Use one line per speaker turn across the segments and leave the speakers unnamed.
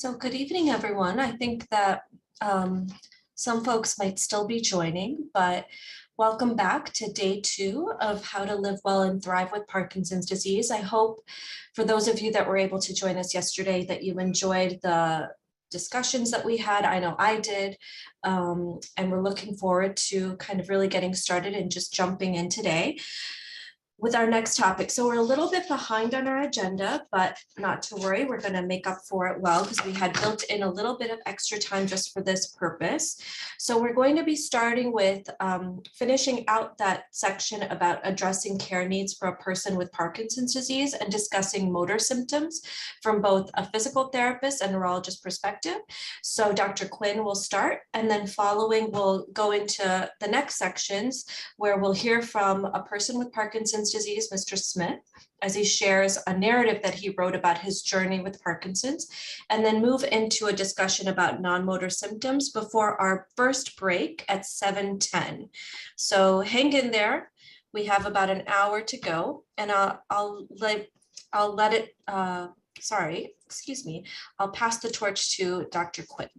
So good evening, everyone. I think that some folks might still be joining, but welcome back to day 2 of How to Live Well and Thrive with Parkinson's Disease. I hope for those of you that were able to join us yesterday that you enjoyed the discussions that we had. I know I did, and we're looking forward to kind of really getting started and just jumping in today with our next topic. So we're a little bit behind on our agenda, but not to worry, we're going to make up for it well because we had built in a little bit of extra time just for this purpose. So we're going to be starting with finishing out that section about addressing care needs for a person with Parkinson's disease and discussing motor symptoms from both a physical therapist and neurologist perspective. So Dr. Quinn will start, and then following we'll go into the next sections where we'll hear from a person with Parkinson's disease, Mr. Smith, as he shares a narrative that he wrote about his journey with Parkinson's, and then move into a discussion about non-motor symptoms before our first break at 7:10. So hang in there. We have about an hour to go, and I'll pass the torch to Dr. Quinn.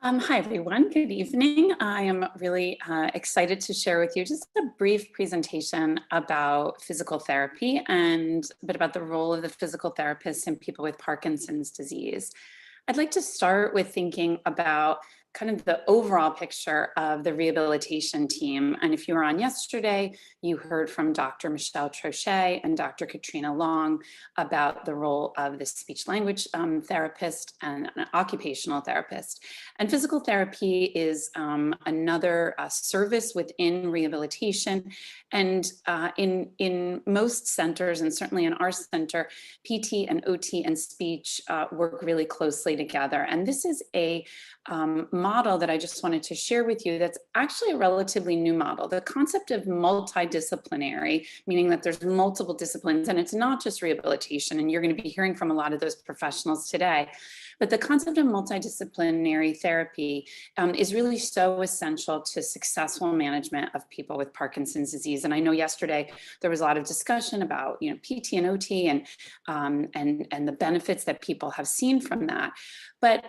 Hi, everyone. Good evening. I am really excited to share with you just a brief presentation about physical therapy and a bit about the role of the physical therapist in people with Parkinson's disease. I'd like to start with thinking about kind of the overall picture of the rehabilitation team. And if you were on yesterday, you heard from Dr. Michelle Troche and Dr. Katrina Long about the role of the speech language therapist and an occupational therapist. And physical therapy is another service within rehabilitation. And in most centers, and certainly in our center, PT and OT and speech work really closely together. And this is a model that I just wanted to share with you that's actually a relatively new model. The concept of multidisciplinary, meaning that there's multiple disciplines, and it's not just rehabilitation, and you're going to be hearing from a lot of those professionals today. But the concept of multidisciplinary therapy is really so essential to successful management of people with Parkinson's disease. And I know yesterday there was a lot of discussion about, PT and OT and the benefits that people have seen from that. But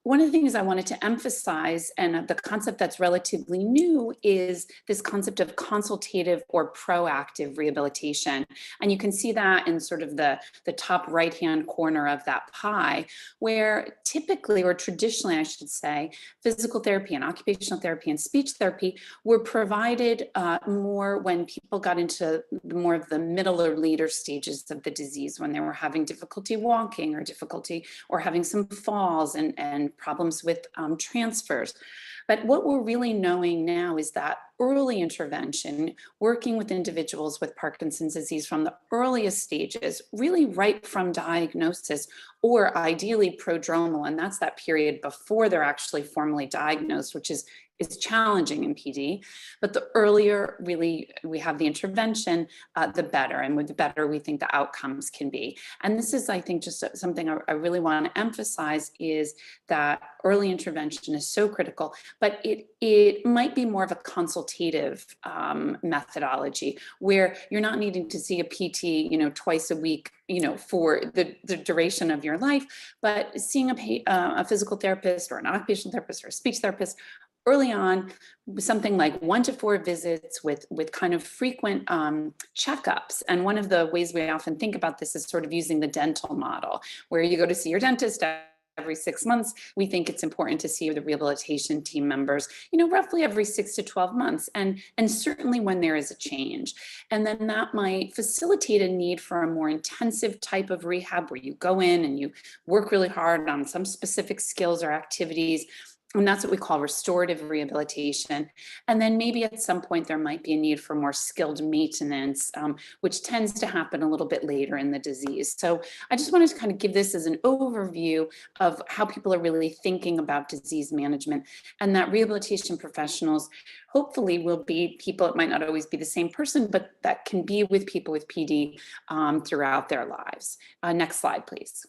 one of the things I wanted to emphasize, and the concept that's relatively new, is this concept of consultative or proactive rehabilitation. And you can see that in sort of the top right-hand corner of that pie, where typically, or traditionally, I should say, physical therapy and occupational therapy and speech therapy were provided more when people got into more of the middle or later stages of the disease, when they were having difficulty walking or having some falls and problems with transfers. But what we're really knowing now is that early intervention, working with individuals with Parkinson's disease from the earliest stages, really right from diagnosis, or ideally prodromal, and that's that period before they're actually formally diagnosed, which is challenging in PD. But the earlier really we have the intervention, the better. And with the better, we think the outcomes can be. And this is, I think, just something I really want to emphasize, is that early intervention is so critical, but it might be more of a consultative methodology, where you're not needing to see a PT, twice a week, for the duration of your life, but seeing a physical therapist or an occupational therapist or a speech therapist early on, something like 1 to 4 visits with kind of frequent checkups. And one of the ways we often think about this is sort of using the dental model, where you go to see your dentist every 6 months. We think it's important to see the rehabilitation team members, roughly every 6 to 12 months, and certainly when there is a change. And then that might facilitate a need for a more intensive type of rehab, where you go in and you work really hard on some specific skills or activities. And that's what we call restorative rehabilitation. And then maybe at some point there might be a need for more skilled maintenance, which tends to happen a little bit later in the disease. So I just wanted to kind of give this as an overview of how people are really thinking about disease management, and that rehabilitation professionals hopefully will be people. It might not always be the same person, but that can be with people with PD throughout their lives. Next slide, please.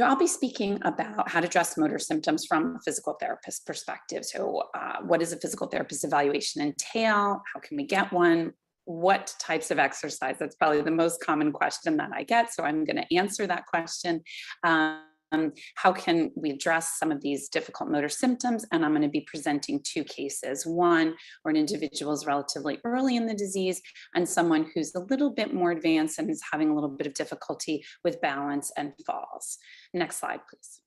I'll be speaking about how to address motor symptoms from a physical therapist perspective. So what does a physical therapist evaluation entail? How can we get one? what types of exercise? That's probably the most common question that I get. So I'm going to answer that question. How can we address some of these difficult motor symptoms? And I'm going to be presenting two cases. One where an individual is relatively early in the disease and someone who's a little bit more advanced and is having a little bit of difficulty with balance and falls. Next slide, please.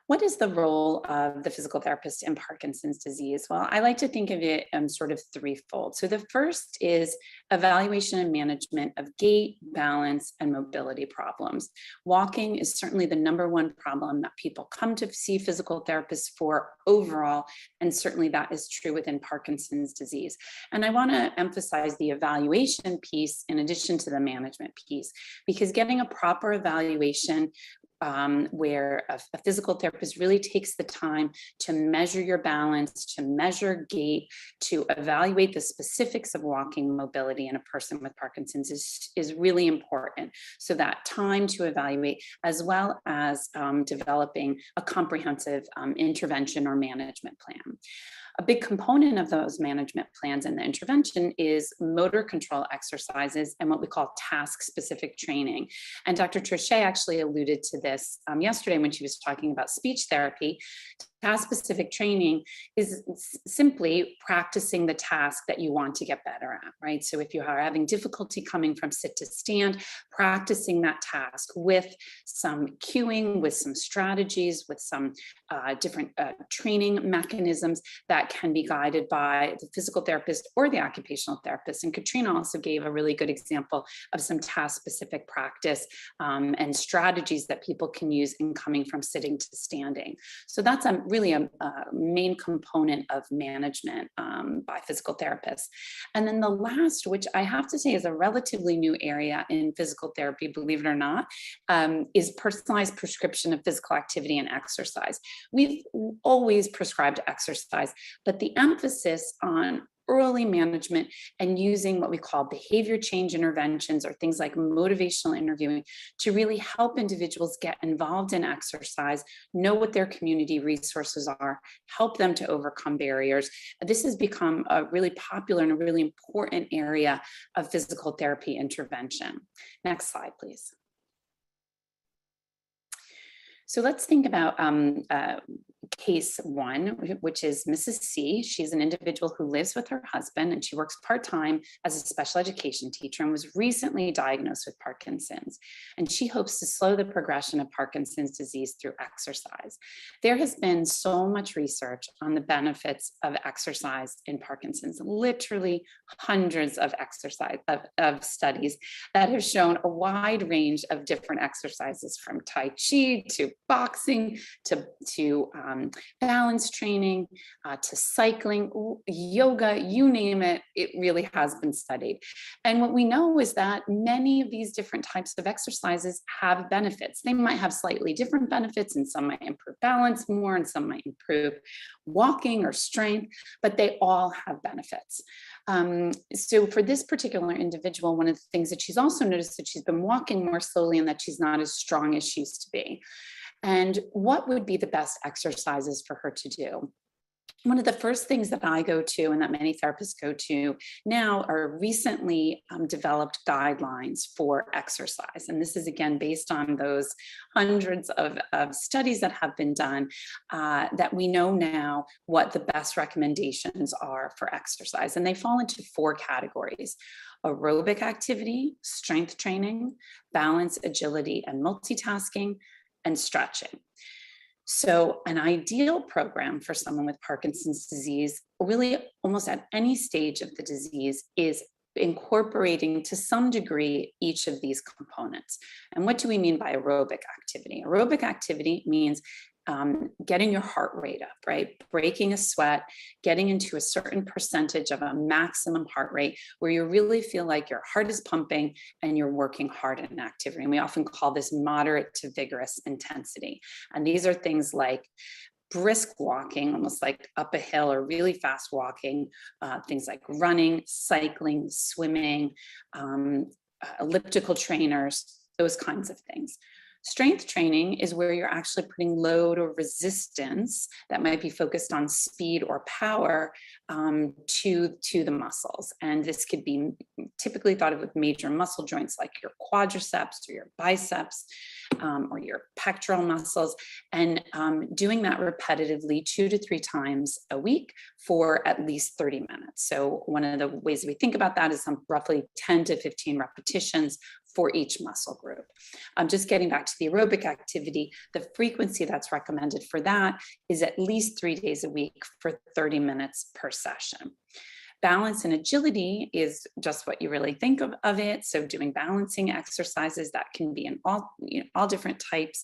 What is the role of the physical therapist in Parkinson's disease? Well, I like to think of it sort of threefold. So the first is evaluation and management of gait, balance, and mobility problems. Walking is certainly the number one problem that people come to see physical therapists for overall, and certainly that is true within Parkinson's disease. And I want to emphasize the evaluation piece in addition to the management piece, because getting a proper evaluation where a physical therapist really takes the time to measure your balance, to measure gait, to evaluate the specifics of walking mobility in a person with Parkinson's is really important. So that time to evaluate, as well as developing a comprehensive intervention or management plan. A big component of those management plans and the intervention is motor control exercises and what we call task-specific training. And Dr. Troche actually alluded to this yesterday when she was talking about speech therapy. Task-specific training is simply practicing the task that you want to get better at, right? So if you are having difficulty coming from sit to stand, practicing that task with some cueing, with some strategies, with some different training mechanisms that can be guided by the physical therapist or the occupational therapist. And Katrina also gave a really good example of some task-specific practice and strategies that people can use in coming from sitting to standing. So that's really a main component of management by physical therapists. And then the last, which I have to say is a relatively new area in physical therapy, believe it or not, is personalized prescription of physical activity and exercise. We've always prescribed exercise, but the emphasis on early management and using what we call behavior change interventions or things like motivational interviewing to really help individuals get involved in exercise, know what their community resources are, help them to overcome barriers. This has become a really popular and a really important area of physical therapy intervention. Next slide, please. So let's think about case one, which is Mrs. C. She's an individual who lives with her husband and she works part-time as a special education teacher and was recently diagnosed with Parkinson's. And she hopes to slow the progression of Parkinson's disease through exercise. There has been so much research on the benefits of exercise in Parkinson's, literally hundreds of studies that have shown a wide range of different exercises, from Tai Chi to boxing to balance training, to cycling, yoga, you name it, it really has been studied. And what we know is that many of these different types of exercises have benefits. They might have slightly different benefits, and some might improve balance more, and some might improve walking or strength, but they all have benefits. So for this particular individual, one of the things that she's also noticed that she's been walking more slowly and that she's not as strong as she used to be. And what would be the best exercises for her to do? One of the first things that I go to and that many therapists go to now are recently developed guidelines for exercise. And this is, again, based on those hundreds of studies that have been done, that we know now what the best recommendations are for exercise. And they fall into 4 categories: aerobic activity, strength training, balance, agility, and multitasking, and stretching. So an ideal program for someone with Parkinson's disease, really almost at any stage of the disease, is incorporating to some degree each of these components. And what do we mean by aerobic activity? Aerobic activity means getting your heart rate up, right? Breaking a sweat, getting into a certain percentage of a maximum heart rate where you really feel like your heart is pumping and you're working hard in activity. And we often call this moderate to vigorous intensity. And these are things like brisk walking, almost like up a hill, or really fast walking, things like running, cycling, swimming, elliptical trainers, those kinds of things. Strength training is where you're actually putting load or resistance that might be focused on speed or power to the muscles. And this could be typically thought of with major muscle joints like your quadriceps or your biceps or your pectoral muscles, and doing that repetitively 2 to 3 times a week for at least 30 minutes. So one of the ways we think about that is some roughly 10 to 15 repetitions for each muscle group. Just getting back to the aerobic activity, the frequency that's recommended for that is at least 3 days a week for 30 minutes per session. Balance and agility is just what you really think of it. So doing balancing exercises that can be in all different types.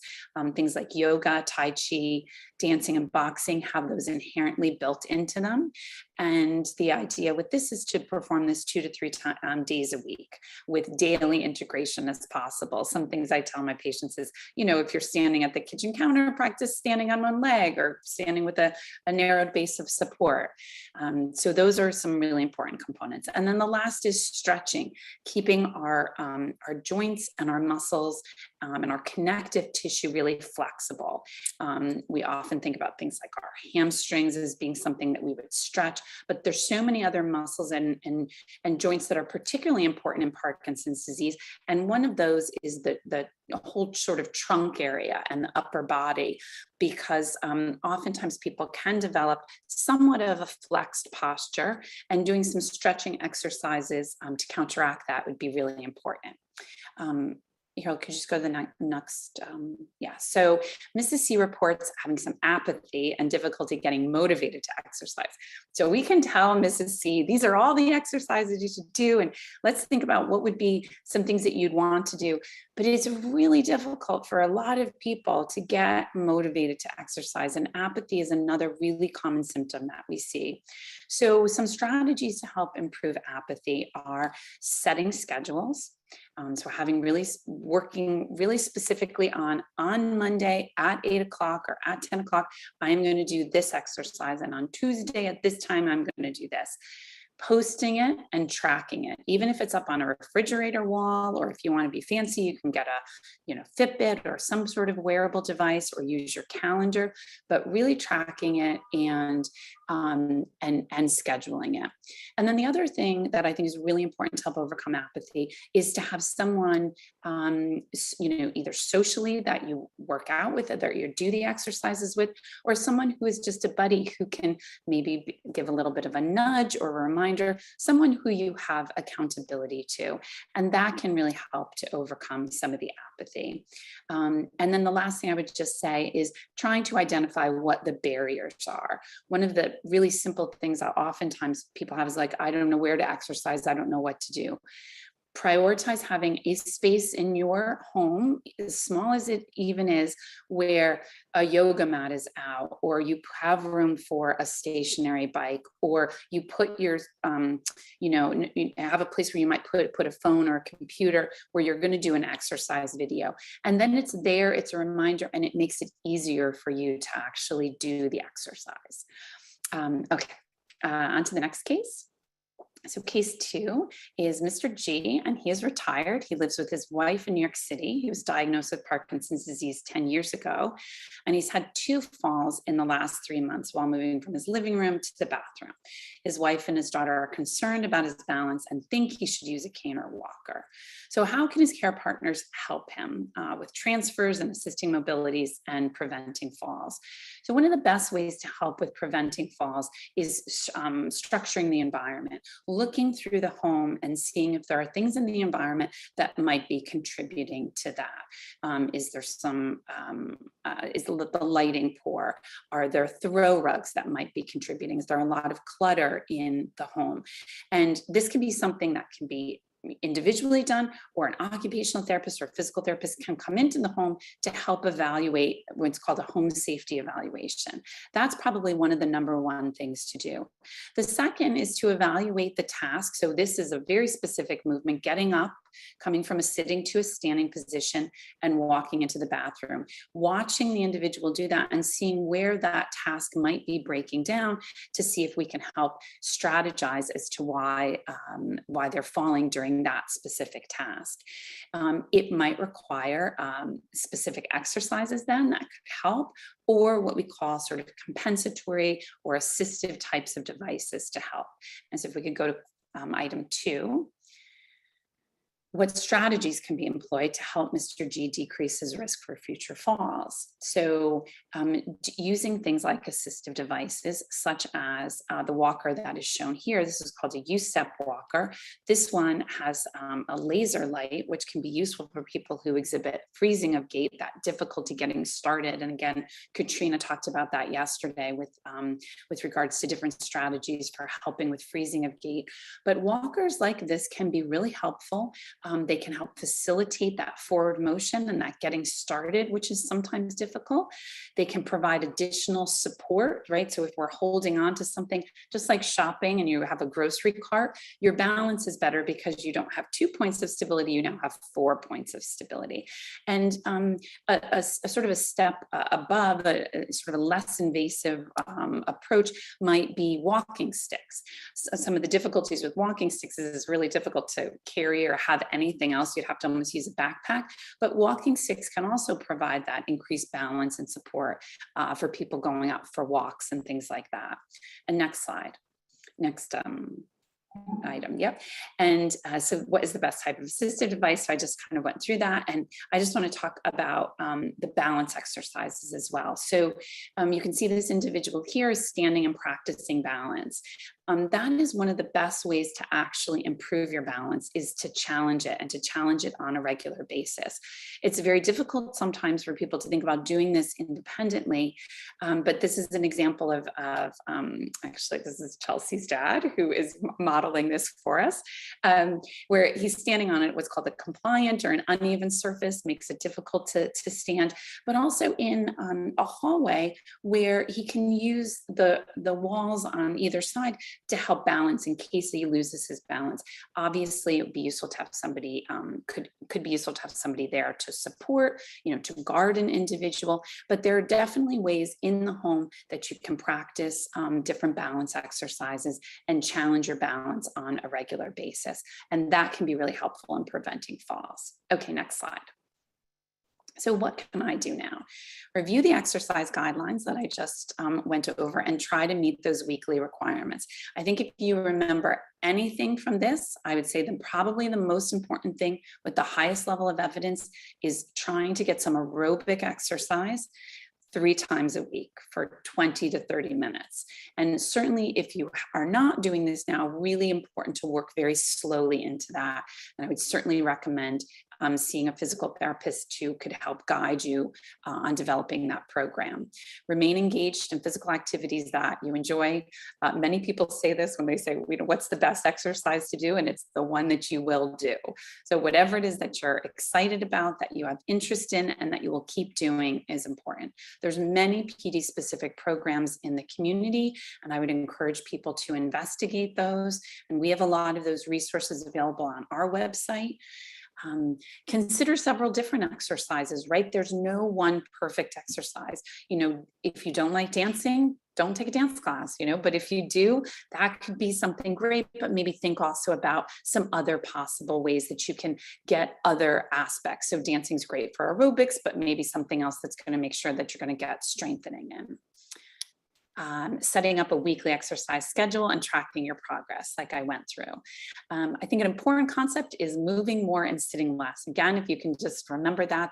Things like yoga, tai chi, dancing, and boxing have those inherently built into them. And the idea with this is to perform this 2 to 3 days a week with daily integration as possible. Some things I tell my patients is, if you're standing at the kitchen counter, practice standing on one leg or standing with a narrowed base of support. So those are some really important components. And then the last is stretching, keeping our joints and our muscles and our connective tissue really flexible. We often think about things like our hamstrings as being something that we would stretch, but there's so many other muscles and joints that are particularly important in Parkinson's disease. And one of those is the whole sort of trunk area and the upper body, because oftentimes people can develop somewhat of a flexed posture, and doing some stretching exercises to counteract that would be really important. Hiral, could you just go to the next? So Mrs. C reports having some apathy and difficulty getting motivated to exercise. So we can tell Mrs. C, these are all the exercises you should do. And let's think about what would be some things that you'd want to do. But it's really difficult for a lot of people to get motivated to exercise. And apathy is another really common symptom that we see. So some strategies to help improve apathy are setting schedules. So working really specifically on Monday at 8 o'clock or at 10 o'clock, I'm going to do this exercise. And on Tuesday at this time, I'm going to do this. Posting it and tracking it, even if it's up on a refrigerator wall, or if you want to be fancy, you can get a Fitbit or some sort of wearable device, or use your calendar, but really tracking it and scheduling it. And then the other thing that I think is really important to help overcome apathy is to have someone, either socially that you work out with, that you do the exercises with, or someone who is just a buddy who can maybe give a little bit of a nudge or a reminder, someone who you have accountability to. And that can really help to overcome some of the apathy. And then the last thing I would just say is trying to identify what the barriers are. One of the really simple things that oftentimes people have is like, I don't know where to exercise, I don't know what to do. Prioritize having a space in your home, as small as it even is, where a yoga mat is out, or you have room for a stationary bike, or you put your, you have a place where you might put a phone or a computer where you're going to do an exercise video. And then it's there, it's a reminder, and it makes it easier for you to actually do the exercise. On to the next case. So case 2 is Mr. G, and he is retired. He lives with his wife in New York City. He was diagnosed with Parkinson's disease 10 years ago, and he's had 2 falls in the last 3 months while moving from his living room to the bathroom. His wife and his daughter are concerned about his balance and think he should use a cane or walker. So how can his care partners help him with transfers and assisting mobilities and preventing falls? So one of the best ways to help with preventing falls is structuring the environment, looking through the home and seeing if there are things in the environment that might be contributing to that. Is there some, is the lighting poor? Are there throw rugs that might be contributing? Is there a lot of clutter in the home? And this can be something that can be individually done, or an occupational therapist or physical therapist can come into the home to help evaluate what's called a home safety evaluation. That's probably one of the number 1 things to do. The second is to evaluate the task. So this is a very specific movement, getting up coming from a sitting to a standing position and walking into the bathroom. Watching the individual do that and seeing where that task might be breaking down to see if we can help strategize as to why they're falling during that specific task. It might require specific exercises then that could help, or what we call sort of compensatory or assistive types of devices to help. And so if we could go to item 2. What strategies can be employed to help Mr. G decrease his risk for future falls? So using things like assistive devices, such as the walker that is shown here. This is called a U-step walker. This one has a laser light, which can be useful for people who exhibit freezing of gait, that difficulty getting started. And again, Katrina talked about that yesterday with regards to different strategies for helping with freezing of gait. But walkers like this can be really helpful. They can help facilitate that forward motion and that getting started, which is sometimes difficult. They can provide additional support, right? So if we're holding on to something, just like shopping and you have a grocery cart, your balance is better because you don't have 2 points of stability, you now have 4 points of stability. And a sort of a step above, a sort of a less invasive approach might be walking sticks. So some of the difficulties with walking sticks is it's really difficult to carry or have anything else. You'd have to almost use a backpack, but walking sticks can also provide that increased balance and support for people going out for walks and things like that. And next slide. Next item. Yep. And so what is the best type of assistive device? So I just kind of went through that. And I just want to talk about the balance exercises as well. So you can see this individual here is standing and practicing balance. That is one of the best ways to actually improve your balance, is to challenge it and to challenge it on a regular basis. It's very difficult sometimes for people to think about doing this independently, but this is an example of actually, this is Chelsea's dad who is modeling this for us, where he's standing on what's called a compliant or an uneven surface, makes it difficult to stand, but also in a hallway where he can use the walls on either side to help balance in case he loses his balance. Obviously, it would be useful to have somebody, could be useful to have somebody there to support, to guard an individual, but there are definitely ways in the home that you can practice different balance exercises and challenge your balance on a regular basis. And that can be really helpful in preventing falls. Okay, next slide. So what can I do now? Review the exercise guidelines that I just went over and try to meet those weekly requirements. I think if you remember anything from this, I would say that probably the most important thing with the highest level of evidence is trying to get some aerobic exercise 3 times a week for 20 to 30 minutes. And certainly if you are not doing this now, really important to work very slowly into that. And I would certainly recommend seeing a physical therapist who could help guide you on developing that program. Remain engaged in physical activities that you enjoy. Many people say this when they say, what's the best exercise to do? And it's the one that you will do. So whatever it is that you're excited about, that you have interest in, and that you will keep doing is important. There's many PD specific programs in the community, and I would encourage people to investigate those. And we have a lot of those resources available on our website. Consider several different exercises, right? There's no one perfect exercise. If you don't like dancing, don't take a dance class, but if you do, that could be something great, but maybe think also about some other possible ways that you can get other aspects. So dancing is great for aerobics, but maybe something else that's going to make sure that you're going to get strengthening in. Setting up a weekly exercise schedule and tracking your progress, like I went through. I think an important concept is moving more and sitting less. Again, if you can just remember that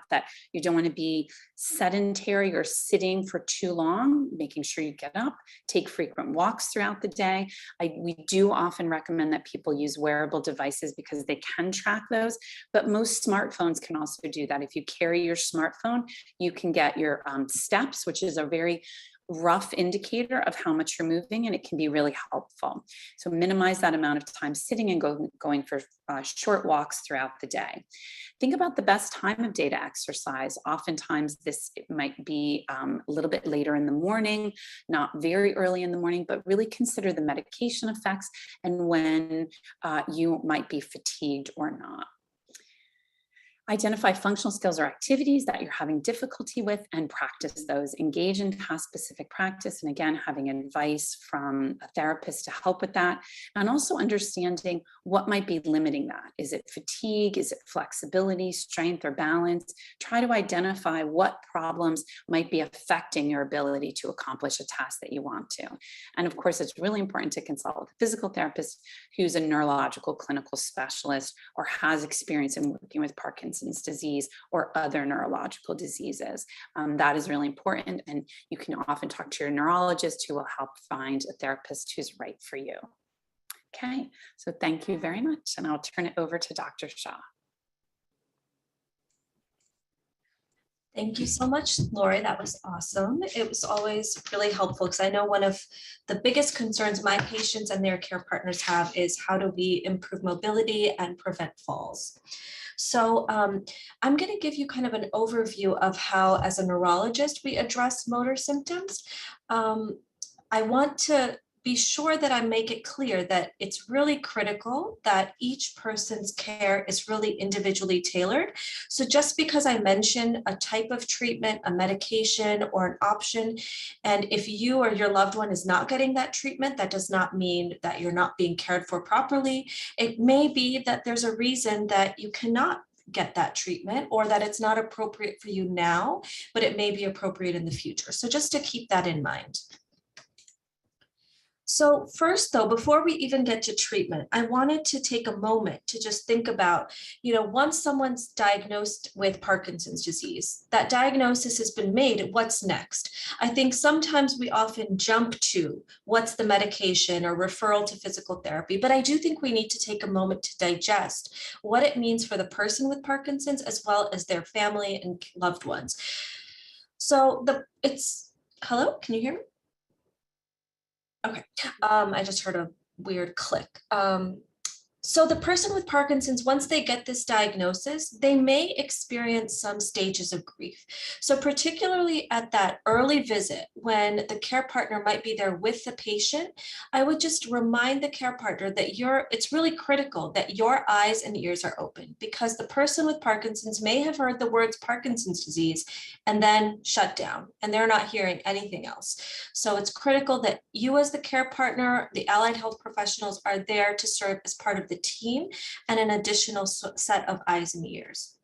you don't want to be sedentary or sitting for too long, making sure you get up, take frequent walks throughout the day. We do often recommend that people use wearable devices because they can track those, but most smartphones can also do that. If you carry your smartphone, you can get your steps, which is a very rough indicator of how much you're moving, and it can be really helpful. So minimize that amount of time sitting and going for short walks throughout the day. Think about the best time of day to exercise. Oftentimes it might be a little bit later in the morning, not very early in the morning, but really consider the medication effects and when you might be fatigued or not. Identify functional skills or activities that you're having difficulty with and practice those. Engage in task-specific practice. And again, having advice from a therapist to help with that. And also understanding what might be limiting that. Is it fatigue? Is it flexibility, strength, or balance? Try to identify what problems might be affecting your ability to accomplish a task that you want to. And of course, it's really important to consult with a physical therapist who's a neurological clinical specialist or has experience in working with Parkinson's disease or other neurological diseases. That is really important. And you can often talk to your neurologist who will help find a therapist who's right for you. Okay, so thank you very much. And I'll turn it over to Dr. Shah.
Thank you so much, Lori. That was awesome. It was always really helpful because I know one of the biggest concerns my patients and their care partners have is how do we improve mobility and prevent falls. So I'm going to give you kind of an overview of how, as a neurologist, we address motor symptoms. I want to be sure that I make it clear that it's really critical that each person's care is really individually tailored. So just because I mention a type of treatment, a medication, or an option, and if you or your loved one is not getting that treatment, that does not mean that you're not being cared for properly. It may be that there's a reason that you cannot get that treatment or that it's not appropriate for you now, but it may be appropriate in the future. So just to keep that in mind. So first, though, before we even get to treatment, I wanted to take a moment to just think about, once someone's diagnosed with Parkinson's disease, that diagnosis has been made, what's next? I think sometimes we often jump to what's the medication or referral to physical therapy, but I do think we need to take a moment to digest what it means for the person with Parkinson's as well as their family and loved ones. So hello, can you hear me? Okay, I just heard a weird click. So the person with Parkinson's, once they get this diagnosis, they may experience some stages of grief. So particularly at that early visit, when the care partner might be there with the patient, I would just remind the care partner that it's really critical that your eyes and ears are open, because the person with Parkinson's may have heard the words Parkinson's disease and then shut down, and they're not hearing anything else. So it's critical that you as the care partner, the allied health professionals, are there to serve as part of the team and an additional set of eyes and ears.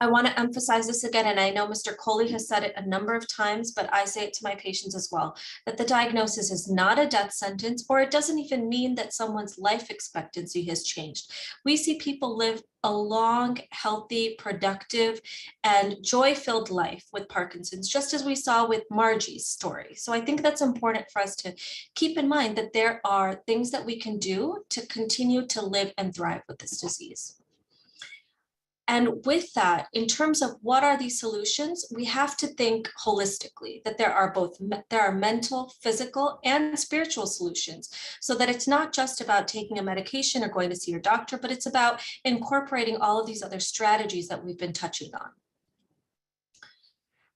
I want to emphasize this again, and I know Mr. Coley has said it a number of times, but I say it to my patients as well, that the diagnosis is not a death sentence, or it doesn't even mean that someone's life expectancy has changed. We see people live a long, healthy, productive, and joy-filled life with Parkinson's, just as we saw with Margie's story. So I think that's important for us to keep in mind that there are things that we can do to continue to live and thrive with this disease. And with that, in terms of what are these solutions, we have to think holistically, that there are mental, physical, and spiritual solutions, so that it's not just about taking a medication or going to see your doctor, but it's about incorporating all of these other strategies that we've been touching on.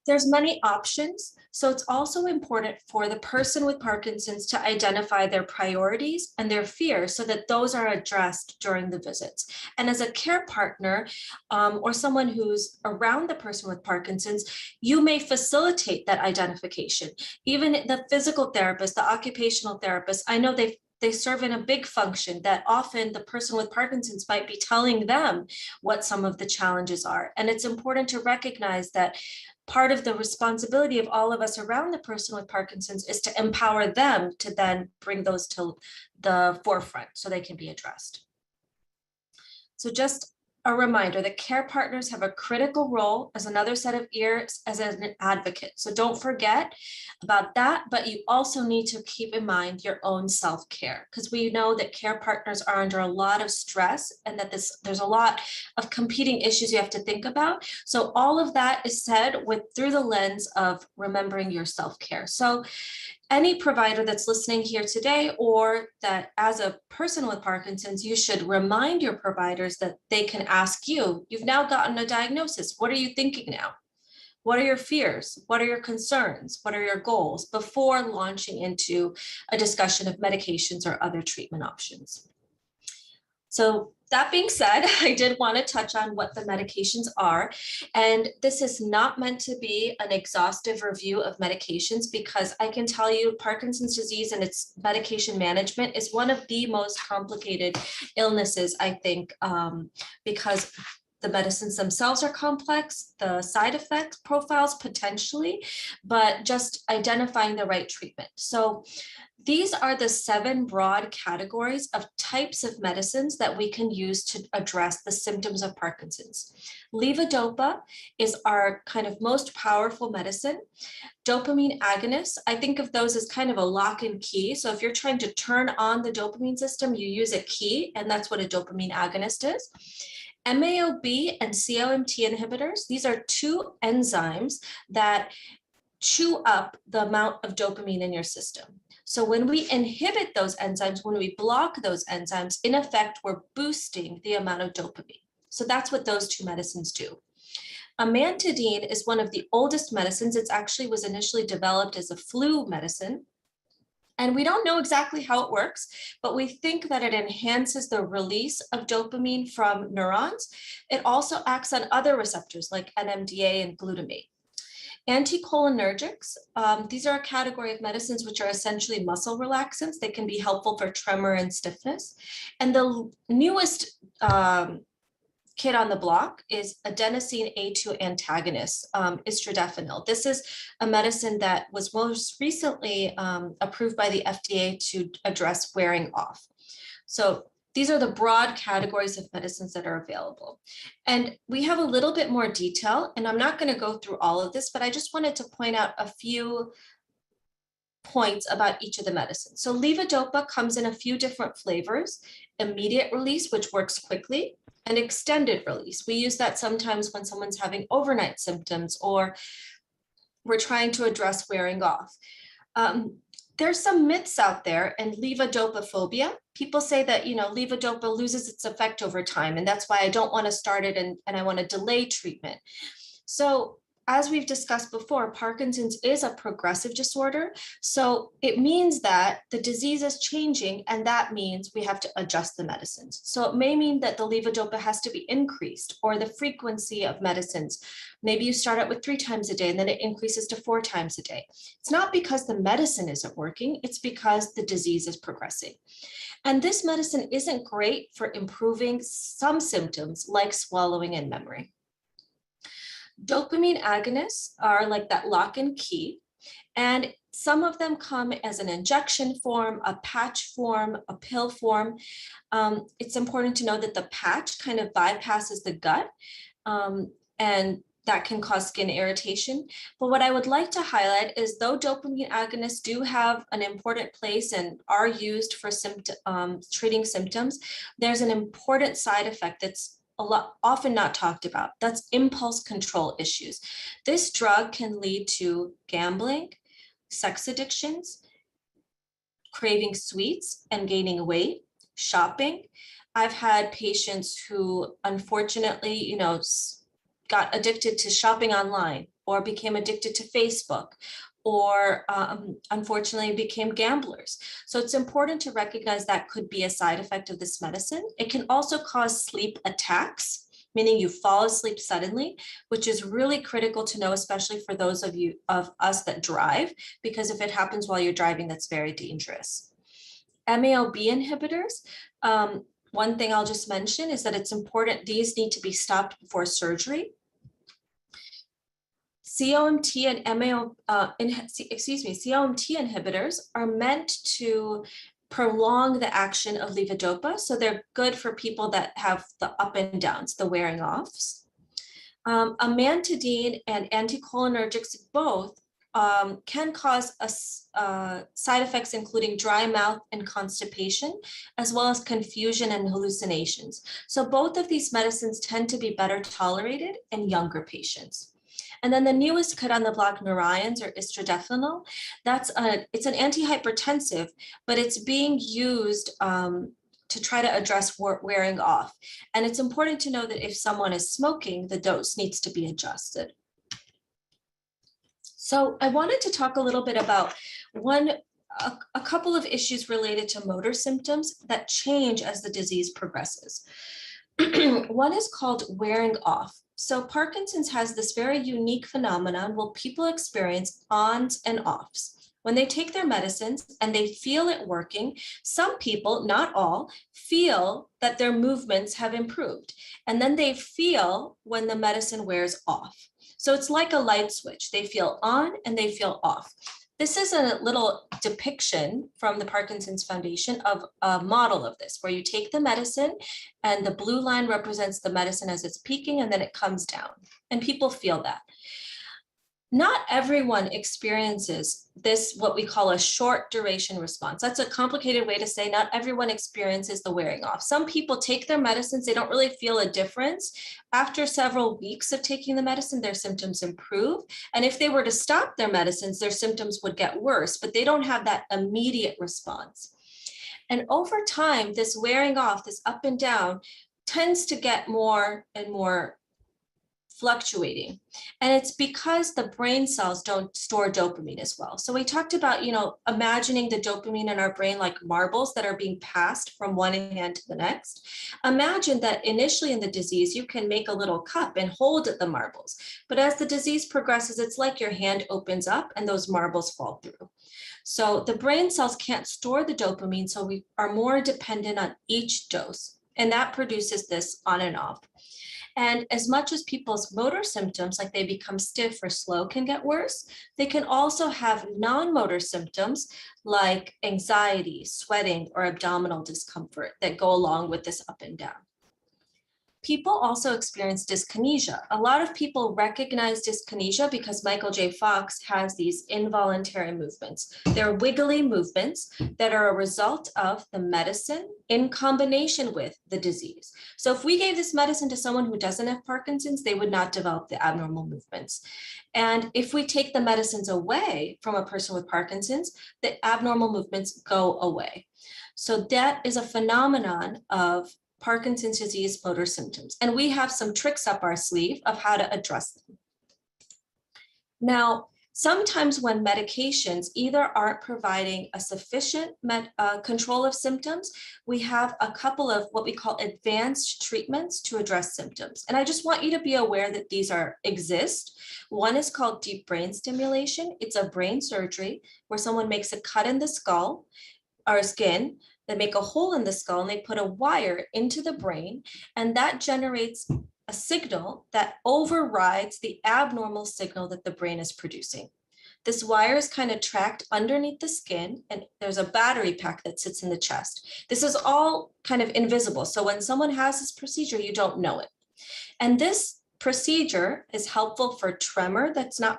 There's many options, so it's also important for the person with Parkinson's to identify their priorities and their fears so that those are addressed during the visits. And as a care partner or someone who's around the person with Parkinson's, you may facilitate that identification. Even the physical therapist, the occupational therapist, I know they serve in a big function that often the person with Parkinson's might be telling them what some of the challenges are. And it's important to recognize that part of the responsibility of all of us around the person with Parkinson's is to empower them to then bring those to the forefront so they can be addressed. So just a reminder that care partners have a critical role as another set of ears as an advocate. So don't forget about that, but you also need to keep in mind your own self-care, because we know that care partners are under a lot of stress and that there's a lot of competing issues you have to think about. So all of that is said through the lens of remembering your self-care. So any provider that's listening here today, or that as a person with Parkinson's, you should remind your providers that they can ask you, you've now gotten a diagnosis. What are you thinking now? What are your fears? What are your concerns? What are your goals before launching into a discussion of medications or other treatment options? So that being said, I did want to touch on what the medications are. And this is not meant to be an exhaustive review of medications, because I can tell you Parkinson's disease and its medication management is one of the most complicated illnesses, I think, because the medicines themselves are complex, the side effect profiles potentially, but just identifying the right treatment. So these are the 7 broad categories of types of medicines that we can use to address the symptoms of Parkinson's. Levodopa is our kind of most powerful medicine. Dopamine agonists, I think of those as kind of a lock and key. So if you're trying to turn on the dopamine system, you use a key, and that's what a dopamine agonist is. MAO-B and COMT inhibitors, these are 2 enzymes that chew up the amount of dopamine in your system. So when we inhibit those enzymes, when we block those enzymes, in effect, we're boosting the amount of dopamine. So that's what those 2 medicines do. Amantadine is one of the oldest medicines. It actually was initially developed as a flu medicine. And we don't know exactly how it works, but we think that it enhances the release of dopamine from neurons. It also acts on other receptors like NMDA and glutamate. Anticholinergics, these are a category of medicines which are essentially muscle relaxants. They can be helpful for tremor and stiffness. And the newest kid on the block is adenosine A2 antagonist, istradefenil. This is a medicine that was most recently approved by the FDA to address wearing off. So these are the broad categories of medicines that are available. And we have a little bit more detail, and I'm not going to go through all of this, but I just wanted to point out a few points about each of the medicines. So levodopa comes in a few different flavors: immediate release, which works quickly, and extended release. We use that sometimes when someone's having overnight symptoms or we're trying to address wearing off. There's some myths out there and levodopa phobia. People say that, levodopa loses its effect over time, and that's why I don't want to start it and I want to delay treatment. So as we've discussed before, Parkinson's is a progressive disorder. So it means that the disease is changing, and that means we have to adjust the medicines. So it may mean that the levodopa has to be increased, or the frequency of medicines. Maybe you start out with 3 times a day and then it increases to 4 times a day. It's not because the medicine isn't working, it's because the disease is progressing. And this medicine isn't great for improving some symptoms like swallowing and memory. Dopamine agonists are like that lock and key, and some of them come as an injection form, a patch form, a pill form. It's important to know that the patch kind of bypasses the gut, and that can cause skin irritation. But what I would like to highlight is, though dopamine agonists do have an important place and are used for treating symptoms, there's an important side effect that's often not talked about. That's impulse control issues. This drug can lead to gambling, sex addictions, craving sweets and gaining weight, shopping. I've had patients who unfortunately, got addicted to shopping online, or became addicted to Facebook, or unfortunately became gamblers. So it's important to recognize that could be a side effect of this medicine. It can also cause sleep attacks, meaning you fall asleep suddenly, which is really critical to know, especially for those of us that drive, because if it happens while you're driving, that's very dangerous. MAO-B inhibitors, one thing I'll just mention is that it's important, these need to be stopped before surgery. COMT and COMT inhibitors are meant to prolong the action of levodopa. So they're good for people that have the up and downs, the wearing offs. Amantadine and anticholinergics both can cause side effects, including dry mouth and constipation, as well as confusion and hallucinations. So both of these medicines tend to be better tolerated in younger patients. And then the newest kid on the block, Narayan's or istradefenil, it's an antihypertensive, but it's being used to try to address wearing off. And it's important to know that if someone is smoking, the dose needs to be adjusted. So I wanted to talk a little bit about one a couple of issues related to motor symptoms that change as the disease progresses. One is called wearing off. So Parkinson's has this very unique phenomenon where people experience ons and offs. When they take their medicines and they feel it working, some people, not all, feel that their movements have improved. And then they feel when the medicine wears off. So it's like a light switch. They feel on and they feel off. This is a little depiction from the Parkinson's Foundation of a model of this, where you take the medicine and the blue line represents the medicine as it's peaking and then it comes down, and people feel that. Not everyone experiences this, what we call a short duration response. That's a complicated way to say not everyone experiences the wearing off. Some people take their medicines, they don't really feel a difference. After several weeks of taking the medicine, their symptoms improve. And if they were to stop their medicines, their symptoms would get worse, but they don't have that immediate response. And over time, this wearing off, this up and down, tends to get more and more fluctuating. And it's because the brain cells don't store dopamine as well. So we talked about, imagining the dopamine in our brain like marbles that are being passed from one hand to the next. Imagine that initially in the disease, you can make a little cup and hold the marbles. But as the disease progresses, it's like your hand opens up and those marbles fall through. So the brain cells can't store the dopamine, so we are more dependent on each dose. And that produces this on and off. And as much as people's motor symptoms, like they become stiff or slow, can get worse, they can also have non-motor symptoms like anxiety, sweating, or abdominal discomfort that go along with this up and down. People also experience dyskinesia. A lot of people recognize dyskinesia because Michael J. Fox has these involuntary movements. They're wiggly movements that are a result of the medicine in combination with the disease. So if we gave this medicine to someone who doesn't have Parkinson's, they would not develop the abnormal movements. And if we take the medicines away from a person with Parkinson's, the abnormal movements go away. So that is a phenomenon of Parkinson's disease motor symptoms. And we have some tricks up our sleeve of how to address them. Now, sometimes when medications either aren't providing a sufficient control of symptoms, we have a couple of what we call advanced treatments to address symptoms. And I just want you to be aware that these exist. One is called deep brain stimulation. It's a brain surgery where someone makes a cut in the skull or skin. They make a hole in the skull and they put a wire into the brain, and that generates a signal that overrides the abnormal signal that the brain is producing. This wire is kind of tracked underneath the skin, and there's a battery pack that sits in the chest. This is all kind of invisible. So when someone has this procedure, you don't know it. And this procedure is helpful for tremor that's not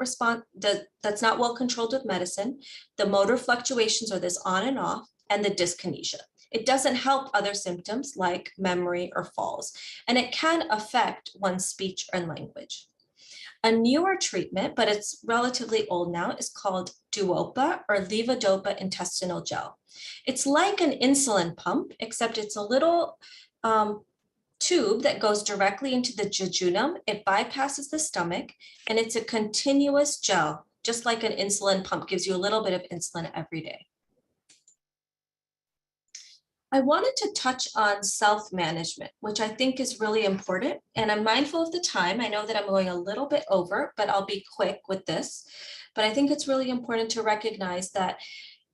well controlled with medicine, the motor fluctuations or this on and off, and the dyskinesia. It doesn't help other symptoms like memory or falls, and it can affect one's speech and language. A newer treatment, but it's relatively old now, is called Duopa or levodopa intestinal gel. It's like an insulin pump, except it's a little tube that goes directly into the jejunum. It bypasses the stomach, and it's a continuous gel, just like an insulin pump gives you a little bit of insulin every day. I wanted to touch on self-management, which I think is really important. And I'm mindful of the time. I know that I'm going a little bit over, but I'll be quick with this. But I think it's really important to recognize that,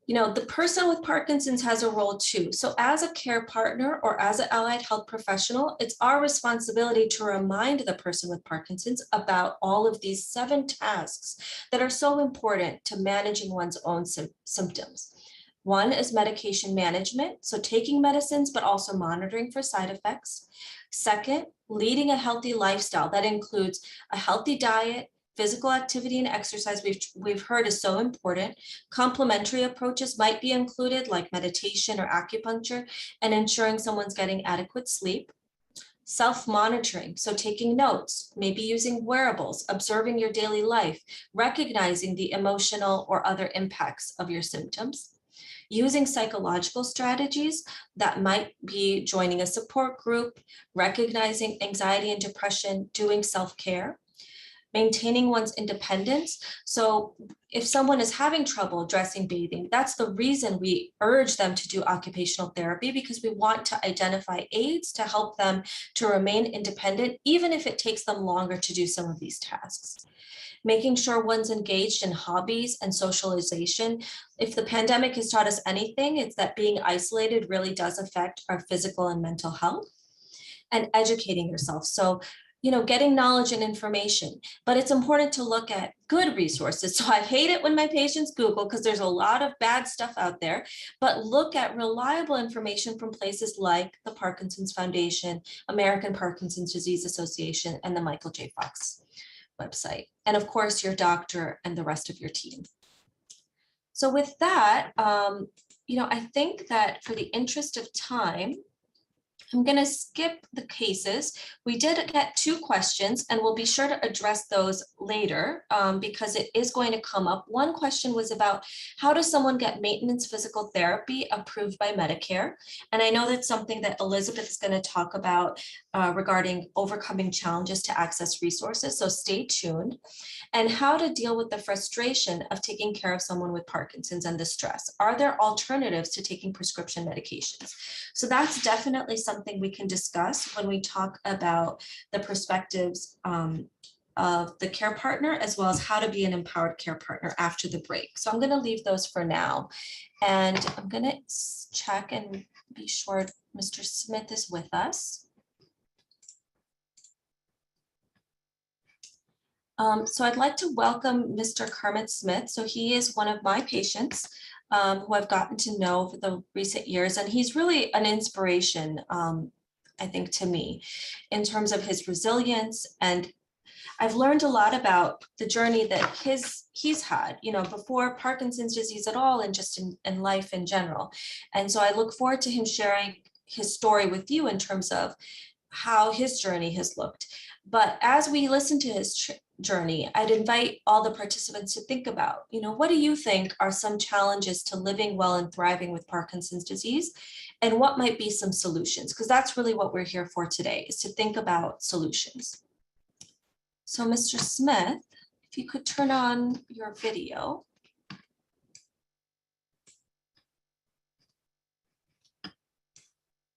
the person with Parkinson's has a role too. So as a care partner or as an allied health professional, it's our responsibility to remind the person with Parkinson's about all of these 7 tasks that are so important to managing one's own symptoms. One is medication management, so taking medicines, but also monitoring for side effects. Second, leading a healthy lifestyle. That includes a healthy diet, physical activity and exercise, we've heard is so important. Complementary approaches might be included, like meditation or acupuncture, and ensuring someone's getting adequate sleep. Self-monitoring, so taking notes, maybe using wearables, observing your daily life, recognizing the emotional or other impacts of your symptoms. Using psychological strategies that might be joining a support group, recognizing anxiety and depression, doing self-care. maintaining one's independence. So if someone is having trouble dressing, bathing, that's the reason we urge them to do occupational therapy, because we want to identify aids to help them to remain independent, even if it takes them longer to do some of these tasks. Making sure one's engaged in hobbies and socialization. If the pandemic has taught us anything, it's that being isolated really does affect our physical and mental health. And educating yourself. So, getting knowledge and information, but it's important to look at good resources. So I hate it when my patients Google, because there's a lot of bad stuff out there, but look at reliable information from places like the Parkinson's Foundation, American Parkinson's Disease Association, and the Michael J. Fox website. And of course, your doctor and the rest of your team. So with that, I think that for the interest of time, I'm going to skip the cases. We did get 2 questions, and we'll be sure to address those later because it is going to come up. One question was about how does someone get maintenance physical therapy approved by Medicare? And I know that's something that Elizabeth is going to talk about regarding overcoming challenges to access resources. So stay tuned. And how to deal with the frustration of taking care of someone with Parkinson's and the stress. Are there alternatives to taking prescription medications? So that's definitely something we can discuss when we talk about the perspectives of the care partner, as well as how to be an empowered care partner after the break. So I'm going to leave those for now. And I'm going to check and be sure Mr. Smith is with us. So I'd like to welcome Mr. Kermit Smith. So he is one of my patients who I've gotten to know over the recent years, and he's really an inspiration, I think, to me in terms of his resilience. And I've learned a lot about the journey that he's had, before Parkinson's disease at all, and just in life in general. And so I look forward to him sharing his story with you in terms of how his journey has looked. But as we listen to his journey, I'd invite all the participants to think about, what do you think are some challenges to living well and thriving with Parkinson's disease? And what might be some solutions? Because that's really what we're here for today, is to think about solutions. So Mr. Smith, if you could turn on your video.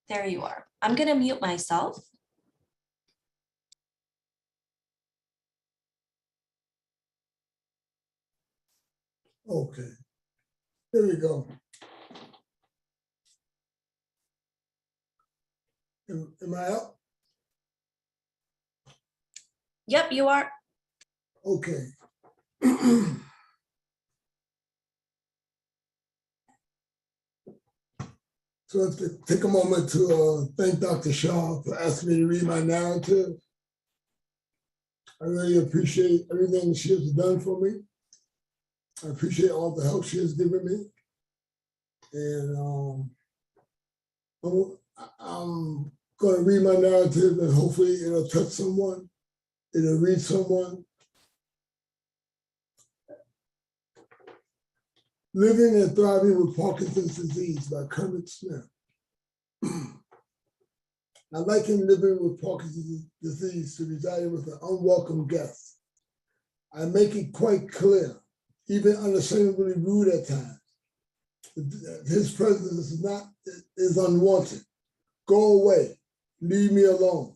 There you are. I'm going to mute myself.
Okay, here we go. Am I up?
Yep, you are.
Okay. So let's take a moment to thank Dr. Shah for asking me to read my narrative. I really appreciate everything she has done for me. I appreciate all the help she has given me. And I'm going to read my narrative, and hopefully it'll touch someone, it'll reach someone. Living and Thriving with Parkinson's Disease by Kermit Smith. I liken living with Parkinson's disease to residing with an unwelcome guest. I make it quite clear, even unashamedly rude at times. His presence is unwanted. Go away, leave me alone.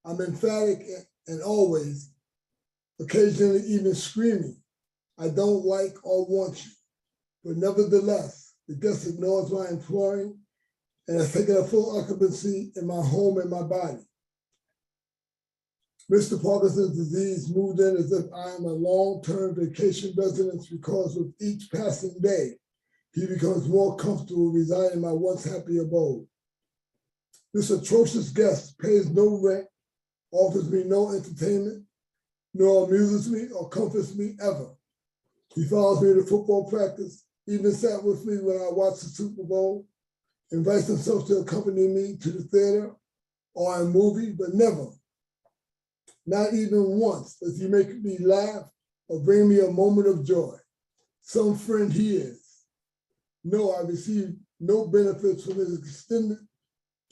I'm emphatic and always, occasionally even screaming, I don't like or want you. But nevertheless, the guest ignores my imploring and has taken a full occupancy in my home and my body. Mr. Parkinson's disease moved in as if I am a long-term vacation resident, because with each passing day, he becomes more comfortable residing in my once happy abode. This atrocious guest pays no rent, offers me no entertainment, nor amuses me or comforts me ever. He follows me to football practice, even sat with me when I watched the Super Bowl, invites himself to accompany me to the theater or a movie, but never, not even once, does he make me laugh or bring me a moment of joy. Some friend he is. No, I receive no benefits from his extended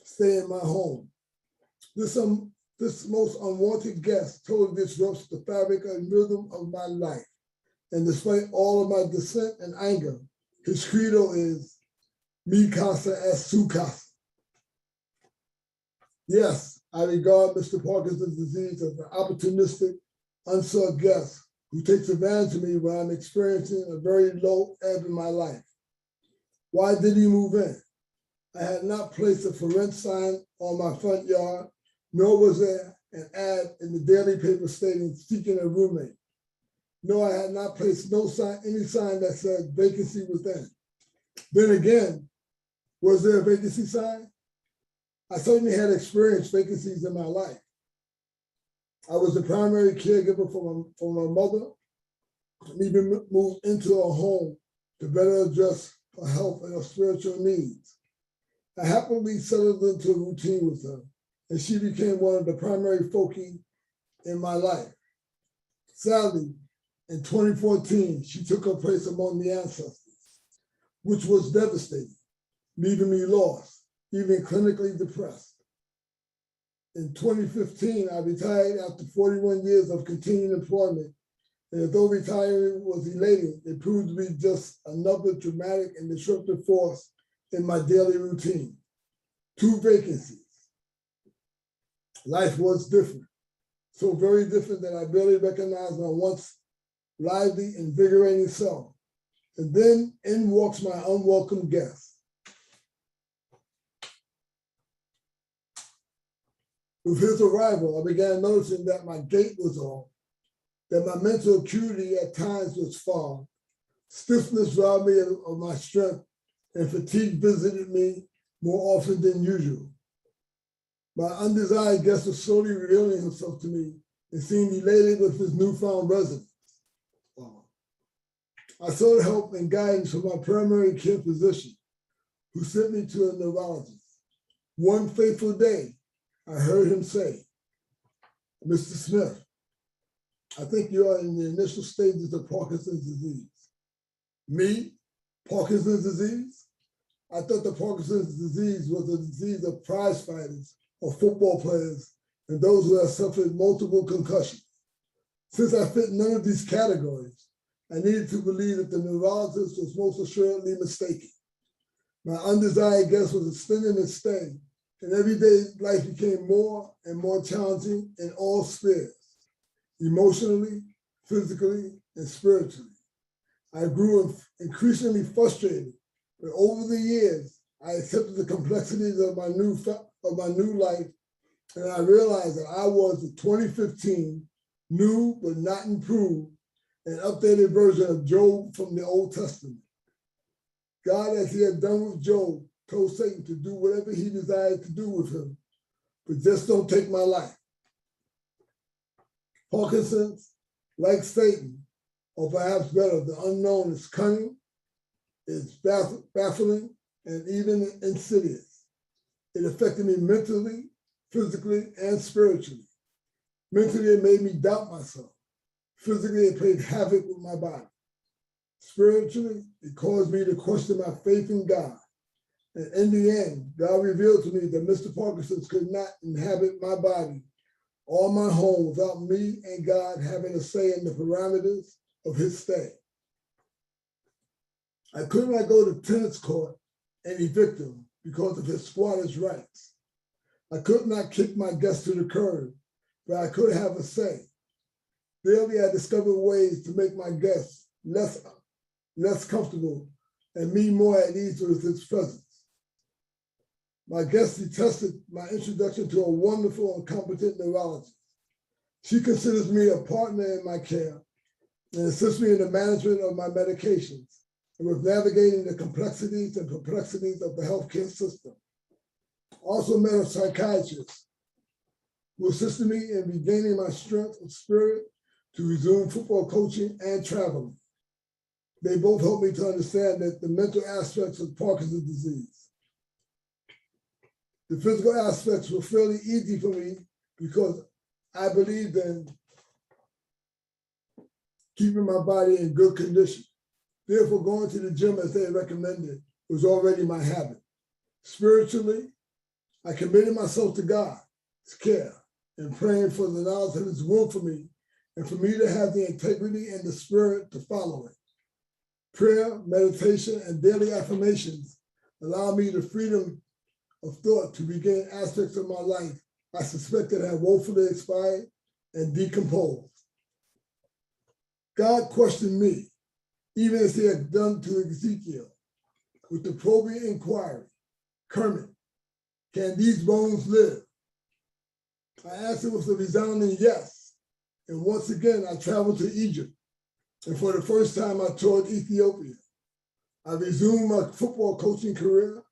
stay in my home. This This most unwanted guest totally disrupts the fabric and rhythm of my life. And despite all of my dissent and anger, his credo is, mi casa es su casa. Yes, I regard Mr. Parkinson's disease as an opportunistic, unsought guest who takes advantage of me when I'm experiencing a very low ebb in my life. Why did he move in? I had not placed a for rent sign on my front yard, nor was there an ad in the daily paper stating seeking a roommate. No, I had not placed any sign that said vacancy within. Then again, was there a vacancy sign? I certainly had experienced vacancies in my life. I was the primary caregiver for my mother, and even moved into a home to better address her health and her spiritual needs. I happily settled into a routine with her, and she became one of the primary foci in my life. Sadly, in 2014, she took her place among the ancestors, which was devastating, leaving me lost, even clinically depressed. In 2015, I retired after 41 years of continued employment, and although retirement was elating, it proved to be just another dramatic and disruptive force in my daily routine. 2 vacancies. Life was different, so very different that I barely recognized my once lively, invigorating self. And then in walks my unwelcome guest. With his arrival, I began noticing that my gait was off, that my mental acuity at times was fogged, stiffness robbed me of my strength, and fatigue visited me more often than usual. My undesired guest was slowly revealing himself to me and seemed elated with his newfound residence. I sought help and guidance from my primary care physician, who sent me to a neurologist. One fateful day, I heard him say, Mr. Smith, I think you are in the initial stages of Parkinson's disease. Me? Parkinson's disease? I thought the Parkinson's disease was a disease of prize fighters or football players and those who have suffered multiple concussions. Since I fit none of these categories, I needed to believe that the neurologist was most assuredly mistaken. My undesired guest was extending his stay, and everyday life became more and more challenging in all spheres, emotionally, physically, and spiritually. I grew increasingly frustrated, but over the years, I accepted the complexities of my new life, and I realized that I was the 2015 new but not improved an updated version of Job from the Old Testament. God, as he had done with Job, told Satan to do whatever he desired to do with him, but just don't take my life. Parkinson's, like Satan, or perhaps better, the unknown is cunning, it's baffling, and even insidious. It affected me mentally, physically, and spiritually. Mentally, it made me doubt myself. Physically, it played havoc with my body. Spiritually, it caused me to question my faith in God. And in the end, God revealed to me that Mr. Parkinson could not inhabit my body or my home without me and God having a say in the parameters of his stay. I could not go to tennis court and evict him because of his squatter's rights. I could not kick my guest to the curb, but I could have a say. Daily, I discovered ways to make my guests less comfortable and me more at ease with his presence. My guest detested my introduction to a wonderful and competent neurologist. She considers me a partner in my care and assists me in the management of my medications and with navigating the complexities and perplexities of the healthcare system. Also met a psychiatrist who assisted me in regaining my strength of spirit to resume football coaching and traveling. They both helped me to understand that the mental aspects of Parkinson's disease. The physical aspects were fairly easy for me because I believed in keeping my body in good condition. Therefore, going to the gym as they recommended was already my habit. Spiritually, I committed myself to God's care and praying for the knowledge of his will for me, and for me to have the integrity and the spirit to follow it. Prayer, meditation, and daily affirmations allow me the freedom of thought to begin aspects of my life I suspected have woefully expired and decomposed. God questioned me, even as he had done to Ezekiel, with the probing inquiry, Kermit, can these bones live? I answered with a resounding yes. And once again, I traveled to Egypt. And for the first time, I toured Ethiopia. I resumed my football coaching career.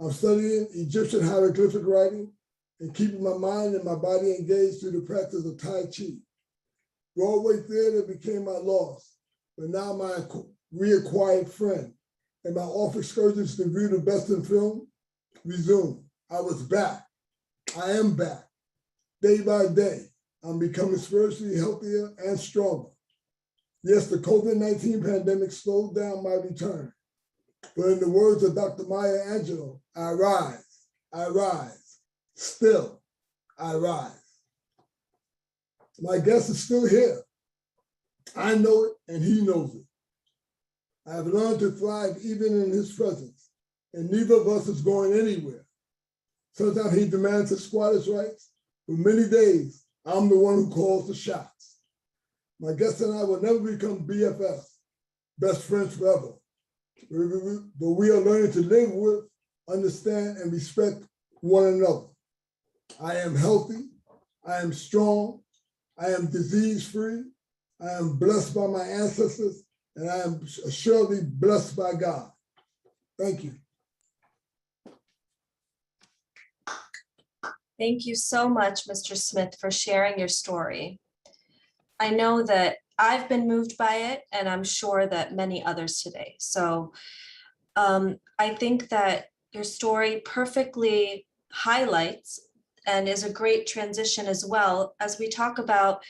I'm studying Egyptian hieroglyphic writing and keeping my mind and my body engaged through the practice of Tai Chi. Broadway theater became my loss, but now my reacquired friend, and my off excursions to view the best in film resumed. I was back. I am back. Day by day, I'm becoming spiritually healthier and stronger. Yes, the COVID-19 pandemic slowed down my return, but in the words of Dr. Maya Angelou, I rise, still I rise. My guest is still here. I know it and he knows it. I have learned to thrive even in his presence, and neither of us is going anywhere. Sometimes he demands his squatters' rights, but many days I'm the one who calls the shots. My guest and I will never become BFFs, best friends forever, but we are learning to live with, understand, and respect one another. I am healthy, I am strong, I am disease-free, I am blessed by my ancestors, and I am assuredly blessed by God. Thank you.
Thank you so much, Mr. Smith, for sharing your story. I know that I've been moved by it, and I'm sure that many others today. So I think that your story perfectly highlights and is a great transition as well as we talk about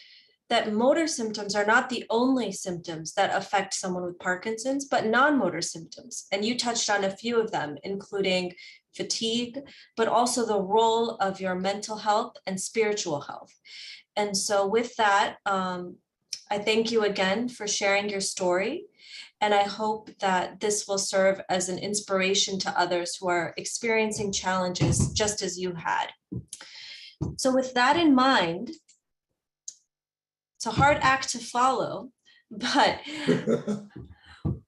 that motor symptoms are not the only symptoms that affect someone with Parkinson's, but non-motor symptoms. And you touched on a few of them, including fatigue, but also the role of your mental health and spiritual health. And so with that, I thank you again for sharing your story. And I hope that this will serve as an inspiration to others who are experiencing challenges just as you had. So with that in mind, it's a hard act to follow, but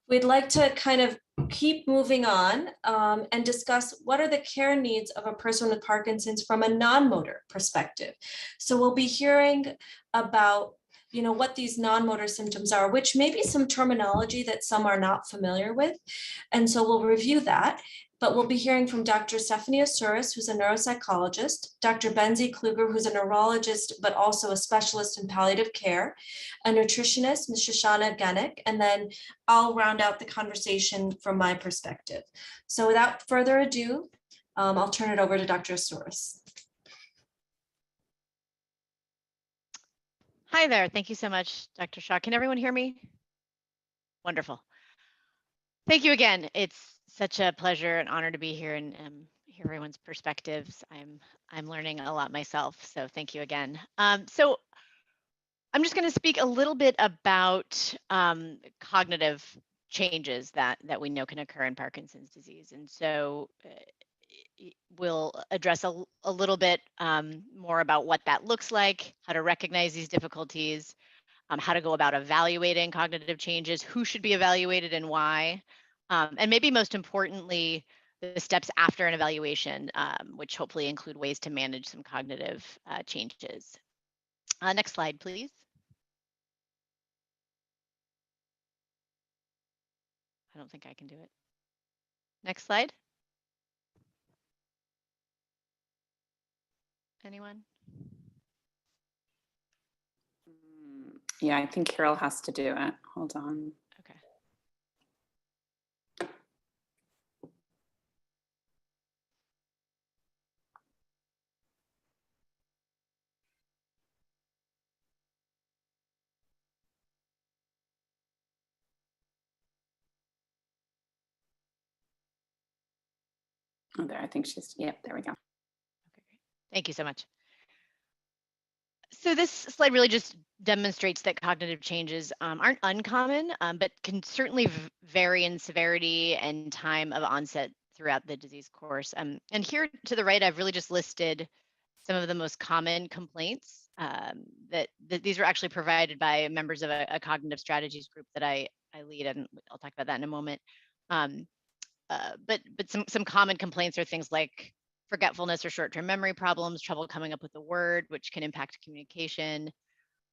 we'd like to kind of keep moving on and discuss what are the care needs of a person with Parkinson's from a non-motor perspective. So we'll be hearing about what these non-motor symptoms are, which may be some terminology that some are not familiar with. And so we'll review that. But we'll be hearing from Dr. Stephanie Assuras, who's a neuropsychologist, Dr. Benzi Kluger, who's a neurologist, but also a specialist in palliative care, a nutritionist, Ms. Shoshana Genack, and then I'll round out the conversation from my perspective. So without further ado, I'll turn it over to Dr. Assuras.
Hi there. Thank you so much, Dr. Shah. Can everyone hear me? Wonderful. Thank you again. It's such a pleasure and honor to be here and hear everyone's perspectives. I'm learning a lot myself, so thank you again. So I'm just going to speak a little bit about cognitive changes that we know can occur in Parkinson's disease, and so we'll address a little bit more about what that looks like, how to recognize these difficulties, how to go about evaluating cognitive changes, who should be evaluated and why, and maybe most importantly, the steps after an evaluation, which hopefully include ways to manage some cognitive changes. Next slide, please. I don't think I can do it. Next slide. Anyone?
Yeah, I think Hiral has to do it. Hold on.
Okay.
Oh, there, I think she's, yep, there we go.
Okay, great. Thank you so much. So this slide really just demonstrates that cognitive changes aren't uncommon, but can certainly vary in severity and time of onset throughout the disease course. And here to the right, I've really just listed some of the most common complaints that these were actually provided by members of a cognitive strategies group that I lead, and I'll talk about that in a moment. But some common complaints are things like forgetfulness or short-term memory problems, trouble coming up with a word, which can impact communication,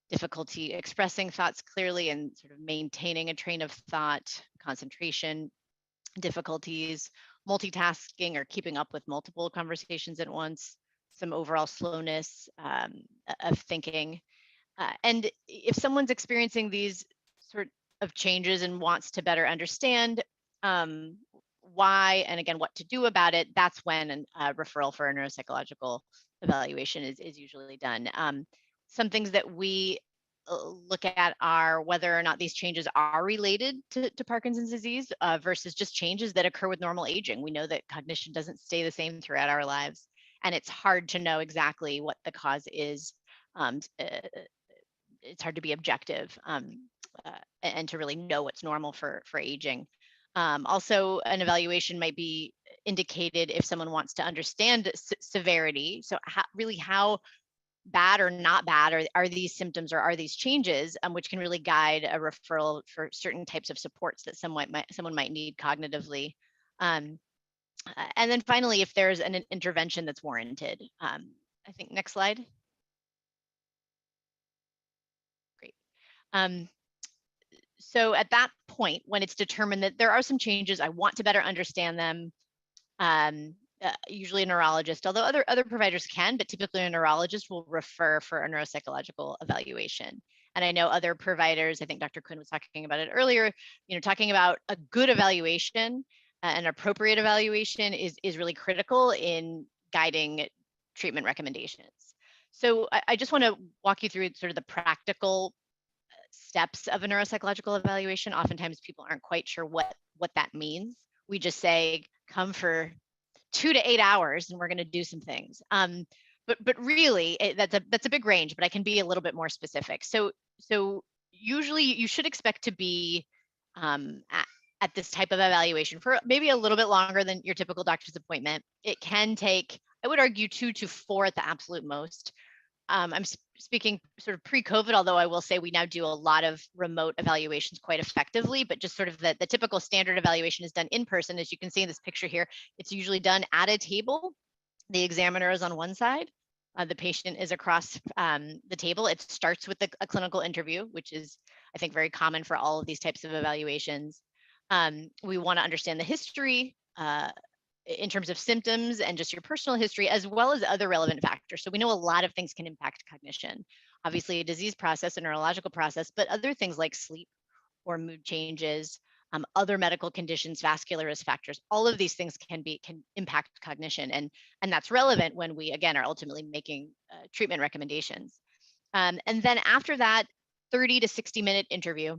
difficulty expressing thoughts clearly and sort of maintaining a train of thought, concentration difficulties, multitasking or keeping up with multiple conversations at once, some overall slowness of thinking. And if someone's experiencing these sort of changes and wants to better understand why and again what to do about it, that's when a referral for a neuropsychological evaluation is usually done. Some things that we look at are whether or not these changes are related to Parkinson's disease versus just changes that occur with normal aging. We know that cognition doesn't stay the same throughout our lives, and it's hard to know exactly what the cause is. It's hard to be objective and to really know what's normal for aging. Also, an evaluation might be indicated if someone wants to understand severity. So how bad or not bad are these symptoms or are these changes, which can really guide a referral for certain types of supports that someone might need cognitively. And then finally, if there's an intervention that's warranted. I think next slide. Great. So at that point, when it's determined that there are some changes, I want to better understand them, usually a neurologist, although other providers can, but typically a neurologist will refer for a neuropsychological evaluation. And I know other providers, I think Dr. Quinn was talking about it earlier, talking about a good evaluation, an appropriate evaluation is really critical in guiding treatment recommendations. So I just want to walk you through sort of the practical steps of a neuropsychological evaluation. Oftentimes people aren't quite sure what that means. We just say, come for 2 to 8 hours and we're going to do some things. But really that's a big range, but I can be a little bit more specific. So usually you should expect to be at this type of evaluation for maybe a little bit longer than your typical doctor's appointment. It can take, I would argue, 2 to 4 at the absolute most. I'm speaking sort of pre-COVID, although I will say we now do a lot of remote evaluations quite effectively, but just sort of the typical standard evaluation is done in person. As you can see in this picture here, it's usually done at a table. The examiner is on one side. The patient is across the table. It starts with a clinical interview, which is, I think, very common for all of these types of evaluations. We want to understand the history, in terms of symptoms and just your personal history, as well as other relevant factors. So we know a lot of things can impact cognition. Obviously a disease process, a neurological process, but other things like sleep or mood changes, other medical conditions, vascular risk factors, all of these things can impact cognition. And that's relevant when we, again, are ultimately making treatment recommendations. And then after that 30 to 60-minute interview,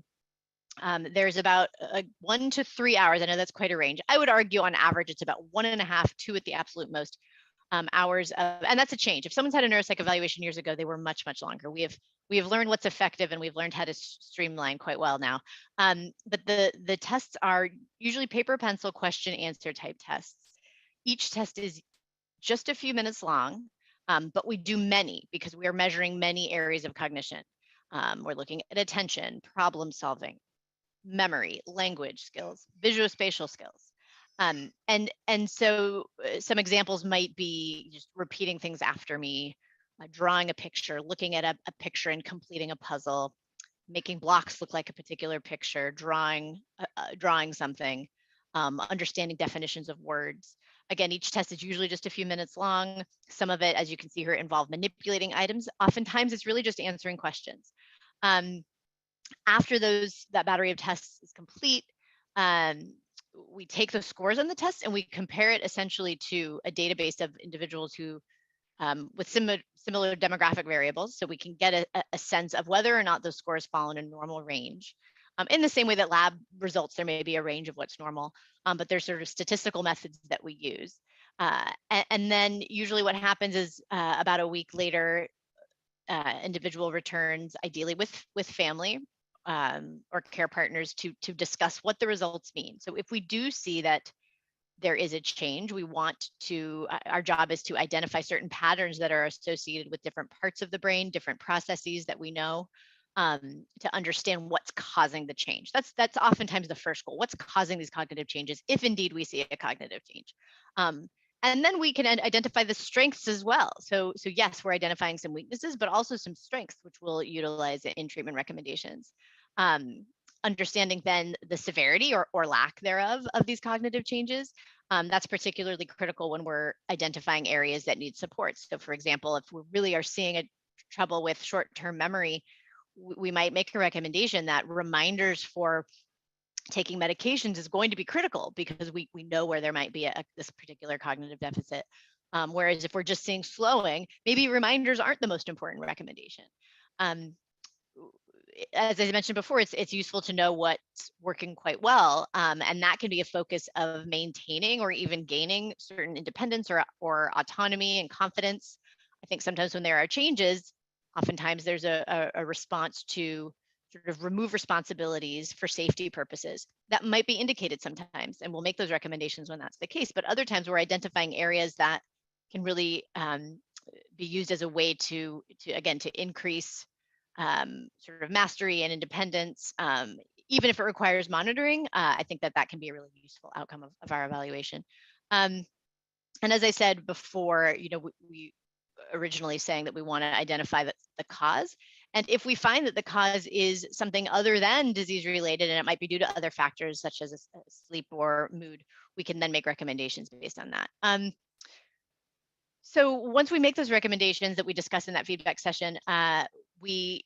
there's about 1 to 3 hours. I know that's quite a range. I would argue on average, it's about 1.5, 2 at the absolute most hours of, and that's a change. If someone's had a neuropsych evaluation years ago, they were much, much longer. We have learned what's effective and we've learned how to streamline quite well now. But the tests are usually paper, pencil, question, answer type tests. Each test is just a few minutes long, but we do many because we are measuring many areas of cognition. We're looking at attention, problem solving, memory, language skills, visuospatial skills. And so some examples might be just repeating things after me, drawing a picture, looking at a picture and completing a puzzle, making blocks look like a particular picture, drawing something, understanding definitions of words. Again, each test is usually just a few minutes long. Some of it, as you can see here, involve manipulating items. Oftentimes it's really just answering questions. After that battery of tests is complete, we take the scores on the test and we compare it essentially to a database of individuals who with similar demographic variables, so we can get a sense of whether or not those scores fall in a normal range. In the same way that lab results, there may be a range of what's normal, but there's sort of statistical methods that we use. And then usually what happens is about a week later, individual returns, ideally with family or care partners, to discuss what the results mean. So if we do see that there is a change, we want to, our job is to identify certain patterns that are associated with different parts of the brain, different processes that we know, to understand what's causing the change. That's oftentimes the first goal. What's causing these cognitive changes, if indeed we see a cognitive change? And then we can identify the strengths as well. So yes, we're identifying some weaknesses, but also some strengths, which we'll utilize in treatment recommendations. Understanding then the severity or lack thereof of these cognitive changes. That's particularly critical when we're identifying areas that need support. So for example, if we really are seeing a trouble with short-term memory, we might make a recommendation that reminders for taking medications is going to be critical, because we know where there might be this particular cognitive deficit. Whereas if we're just seeing slowing, maybe reminders aren't the most important recommendation. As I mentioned before, it's useful to know what's working quite well, and that can be a focus of maintaining or even gaining certain independence or autonomy and confidence. I think sometimes when there are changes, oftentimes there's a response to sort of remove responsibilities for safety purposes. That might be indicated sometimes, and we'll make those recommendations when that's the case. But other times we're identifying areas that can really be used as a way to increase sort of mastery and independence, even if it requires monitoring. I think that can be a really useful outcome of our evaluation. And as I said before, we originally saying that we want to identify the cause. And if we find that the cause is something other than disease related, and it might be due to other factors such as sleep or mood, we can then make recommendations based on that. So once we make those recommendations that we discuss in that feedback session, we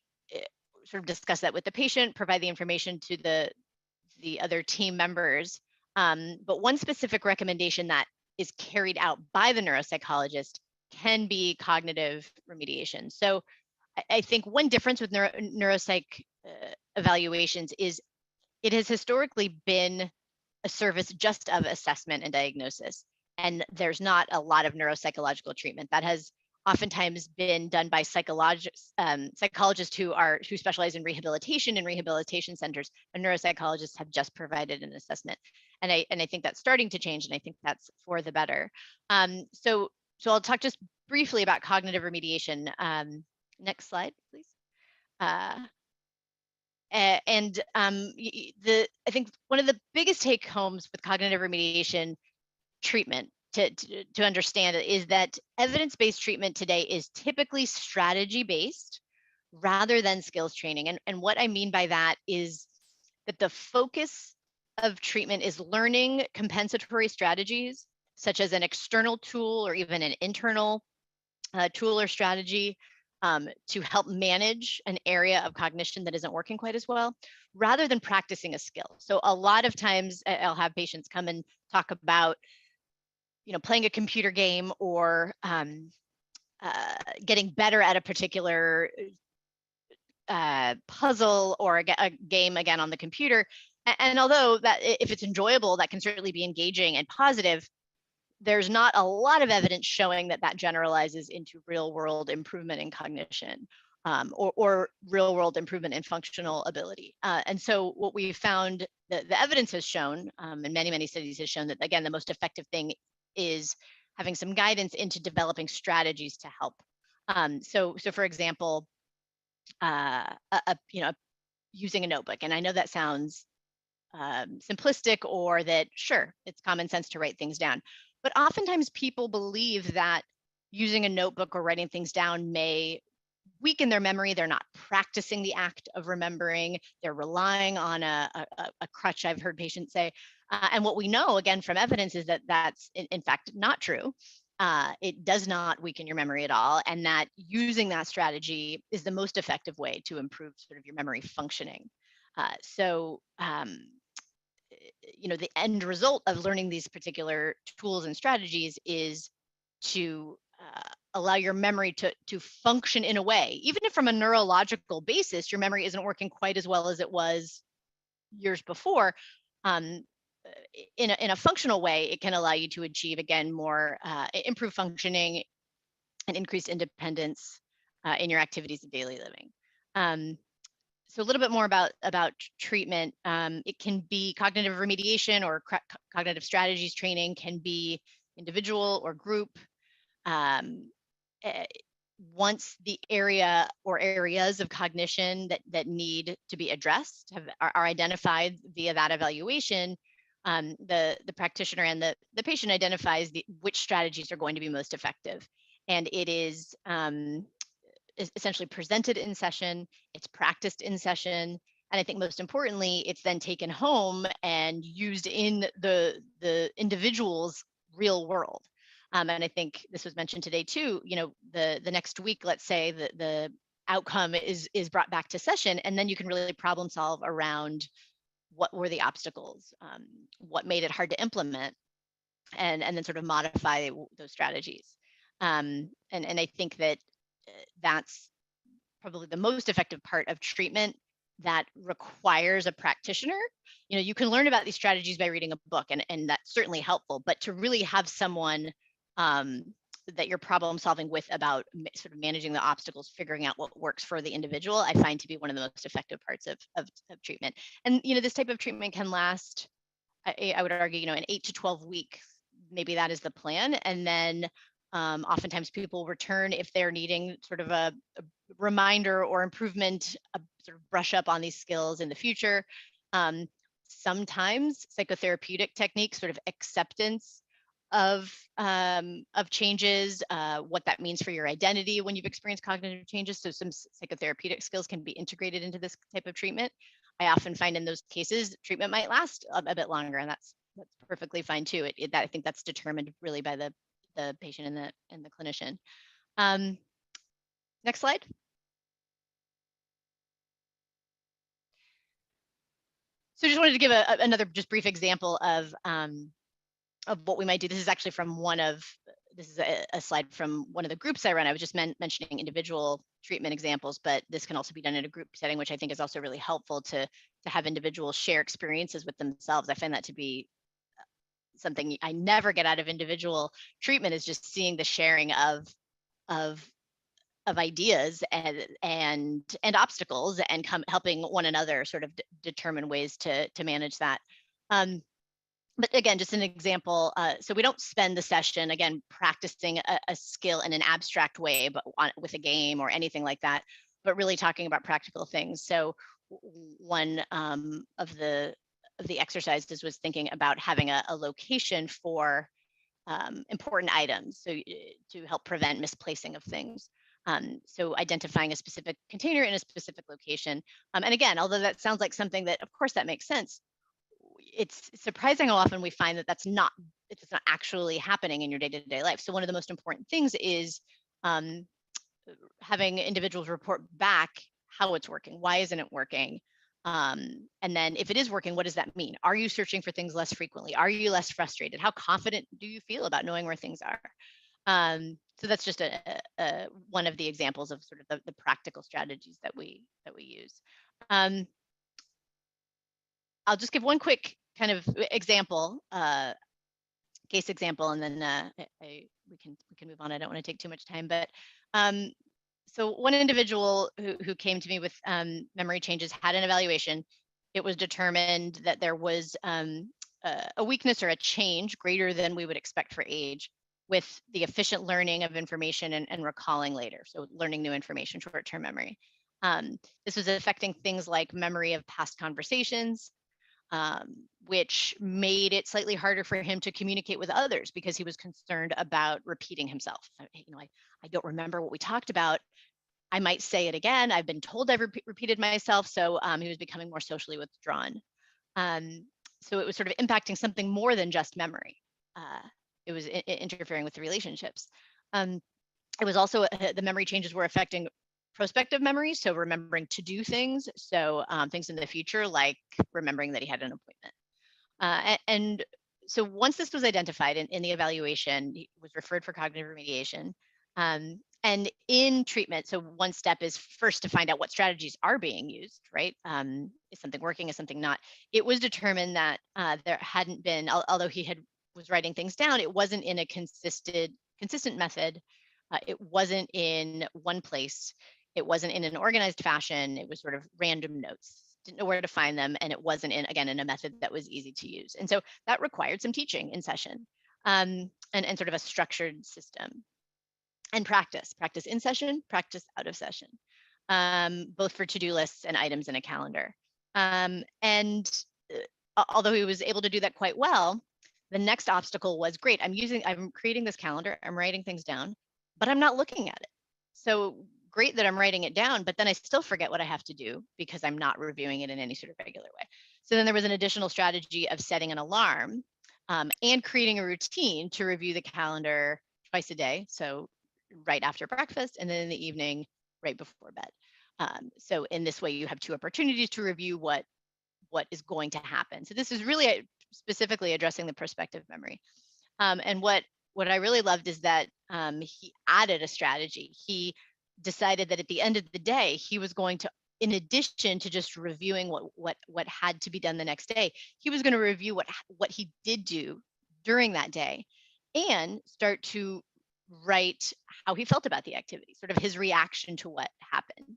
sort of discuss that with the patient, provide the information to the other team members. But one specific recommendation that is carried out by the neuropsychologist can be cognitive remediation. So I think one difference with neuropsych evaluations is it has historically been a service just of assessment and diagnosis. And there's not a lot of neuropsychological treatment. That has oftentimes been done by psychologists who specialize in rehabilitation centers, and neuropsychologists have just provided an assessment. And I think that's starting to change, and I think that's for the better. So I'll talk just briefly about cognitive remediation. Next slide, please. I think one of the biggest take homes with cognitive remediation treatment to understand it is that evidence-based treatment today is typically strategy-based rather than skills training. And what I mean by that is that the focus of treatment is learning compensatory strategies, such as an external tool or even an internal tool or strategy to help manage an area of cognition that isn't working quite as well, rather than practicing a skill. So a lot of times I'll have patients come and talk about playing a computer game or getting better at a particular puzzle or a game again on the computer. And although that, if it's enjoyable, that can certainly be engaging and positive, there's not a lot of evidence showing that generalizes into real world improvement in cognition or real world improvement in functional ability. And so what we found, the evidence has shown, and many studies has shown that, again, the most effective thing is having some guidance into developing strategies to help. So for example, using a notebook. And I know that sounds simplistic, or that, sure, it's common sense to write things down. But oftentimes people believe that using a notebook or writing things down may weaken their memory. They're not practicing the act of remembering. They're relying on a crutch, I've heard patients say. And what we know, again, from evidence is that that's in fact not true. It does not weaken your memory at all. And that using that strategy is the most effective way to improve sort of your memory functioning. The end result of learning these particular tools and strategies is to allow your memory to function in a way, even if from a neurological basis, your memory isn't working quite as well as it was years before. In a functional way, it can allow you to achieve, again, more improved functioning and increased independence in your activities of daily living. So a little bit more about treatment. It can be cognitive remediation or cognitive strategies training, can be individual or group. Once the area or areas of cognition that need to be addressed are identified via that evaluation, the practitioner and the patient identifies which strategies are going to be most effective. And it is essentially presented in session, it's practiced in session, and I think most importantly, it's then taken home and used in the individual's real world. And I think this was mentioned today too, the next week, let's say that the outcome is brought back to session, and then you can really problem solve around what were the obstacles, what made it hard to implement, and then sort of modify those strategies. And I think that that's probably the most effective part of treatment that requires a practitioner. You can learn about these strategies by reading a book, and that's certainly helpful, but to really have someone that you're problem solving with about sort of managing the obstacles, figuring out what works for the individual, I find to be one of the most effective parts of treatment. And this type of treatment can last, I would argue, an 8 to 12 weeks. Maybe that is the plan. And then oftentimes people return if they're needing sort of a reminder or improvement, a sort of brush up on these skills in the future. Sometimes psychotherapeutic techniques, sort of acceptance of changes, what that means for your identity when you've experienced cognitive changes. So some psychotherapeutic skills can be integrated into this type of treatment. I often find in those cases, treatment might last a bit longer, and that's perfectly fine too. I think that's determined really by the patient and the clinician. Next slide. So just wanted to give another just brief example of what we might do. This is actually from this is a slide from one of the groups I run. I was just mentioning individual treatment examples, but this can also be done in a group setting, which I think is also really helpful to have individuals share experiences with themselves. I find that to be something I never get out of individual treatment, is just seeing the sharing of ideas and obstacles, and helping one another sort of determine ways to manage that. But again, just an example. So we don't spend the session, again, practicing a skill in an abstract way, but with a game or anything like that, but really talking about practical things. So one of the exercises was thinking about having a location for important items, so to help prevent misplacing of things. So identifying a specific container in a specific location. And again, although that sounds like something that, of course, that makes sense, it's surprising how often we find that it's not actually happening in your day-to-day life. So one of the most important things is having individuals report back how it's working. Why isn't it working? And then if it is working, what does that mean? Are you searching for things less frequently? Are you less frustrated? How confident do you feel about knowing where things are? So that's just one of the examples of sort of the practical strategies that we use. I'll just give one quick kind of example, case example, and then we can move on. I don't want to take too much time, but so one individual who came to me with memory changes had an evaluation. It was determined that there was a weakness or a change greater than we would expect for age with the efficient learning of information and recalling later. So learning new information, short-term memory. This was affecting things like memory of past conversations, which made it slightly harder for him to communicate with others because he was concerned about repeating himself. I don't remember what we talked about. I might say it again. I've been told I've repeated myself. So he was becoming more socially withdrawn. So it was sort of impacting something more than just memory. It was interfering with the relationships. It was also, the memory changes were affecting prospective memory, so remembering to do things, so things in the future, like remembering that he had an appointment. And so once this was identified in the evaluation, he was referred for cognitive remediation. And in treatment, so one step is first to find out what strategies are being used, right? Is something working, is something not? It was determined that there hadn't been, although he was writing things down, it wasn't in a consistent method It wasn't in one place. It wasn't in an organized fashion. It was sort of random notes. Didn't know where to find them. And it wasn't in a method that was easy to use. And so that required some teaching in session and sort of a structured system. And practice in session, practice out of session, both for to-do lists and items in a calendar. Although he was able to do that quite well, the next obstacle was, great, I'm creating this calendar, I'm writing things down, but I'm not looking at it. So great that I'm writing it down, but then I still forget what I have to do because I'm not reviewing it in any sort of regular way. So then there was an additional strategy of setting an alarm and creating a routine to review the calendar twice a day. So right after breakfast and then in the evening, right before bed. So in this way, you have two opportunities to review what is going to happen. So this is really specifically addressing the prospective memory. And what I really loved is that he added a strategy. He decided that at the end of the day, he was going to, in addition to just reviewing what had to be done the next day, he was going to review what he did do during that day and start to write how he felt about the activity, sort of his reaction to what happened.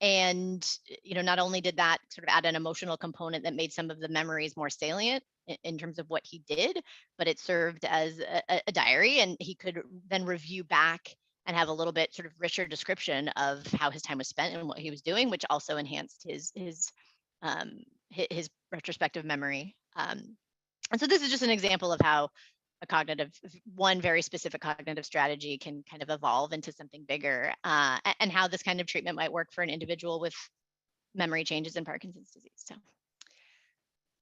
And not only did that sort of add an emotional component that made some of the memories more salient in terms of what he did, but it served as a diary, and he could then review back and have a little bit sort of richer description of how his time was spent and what he was doing, which also enhanced his retrospective memory. And so this is just an example of how one very specific cognitive strategy can kind of evolve into something bigger, and how this kind of treatment might work for an individual with memory changes in Parkinson's disease. So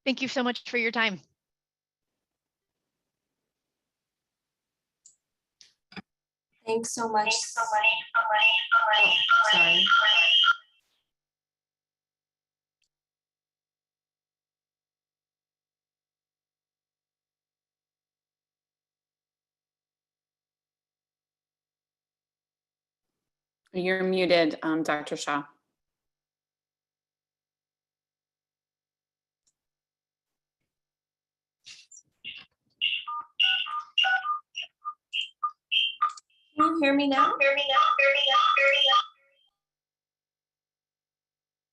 thank you so much for your time.
Thanks so much. Sorry.
You're muted, Dr. Shah.
Can you hear me now?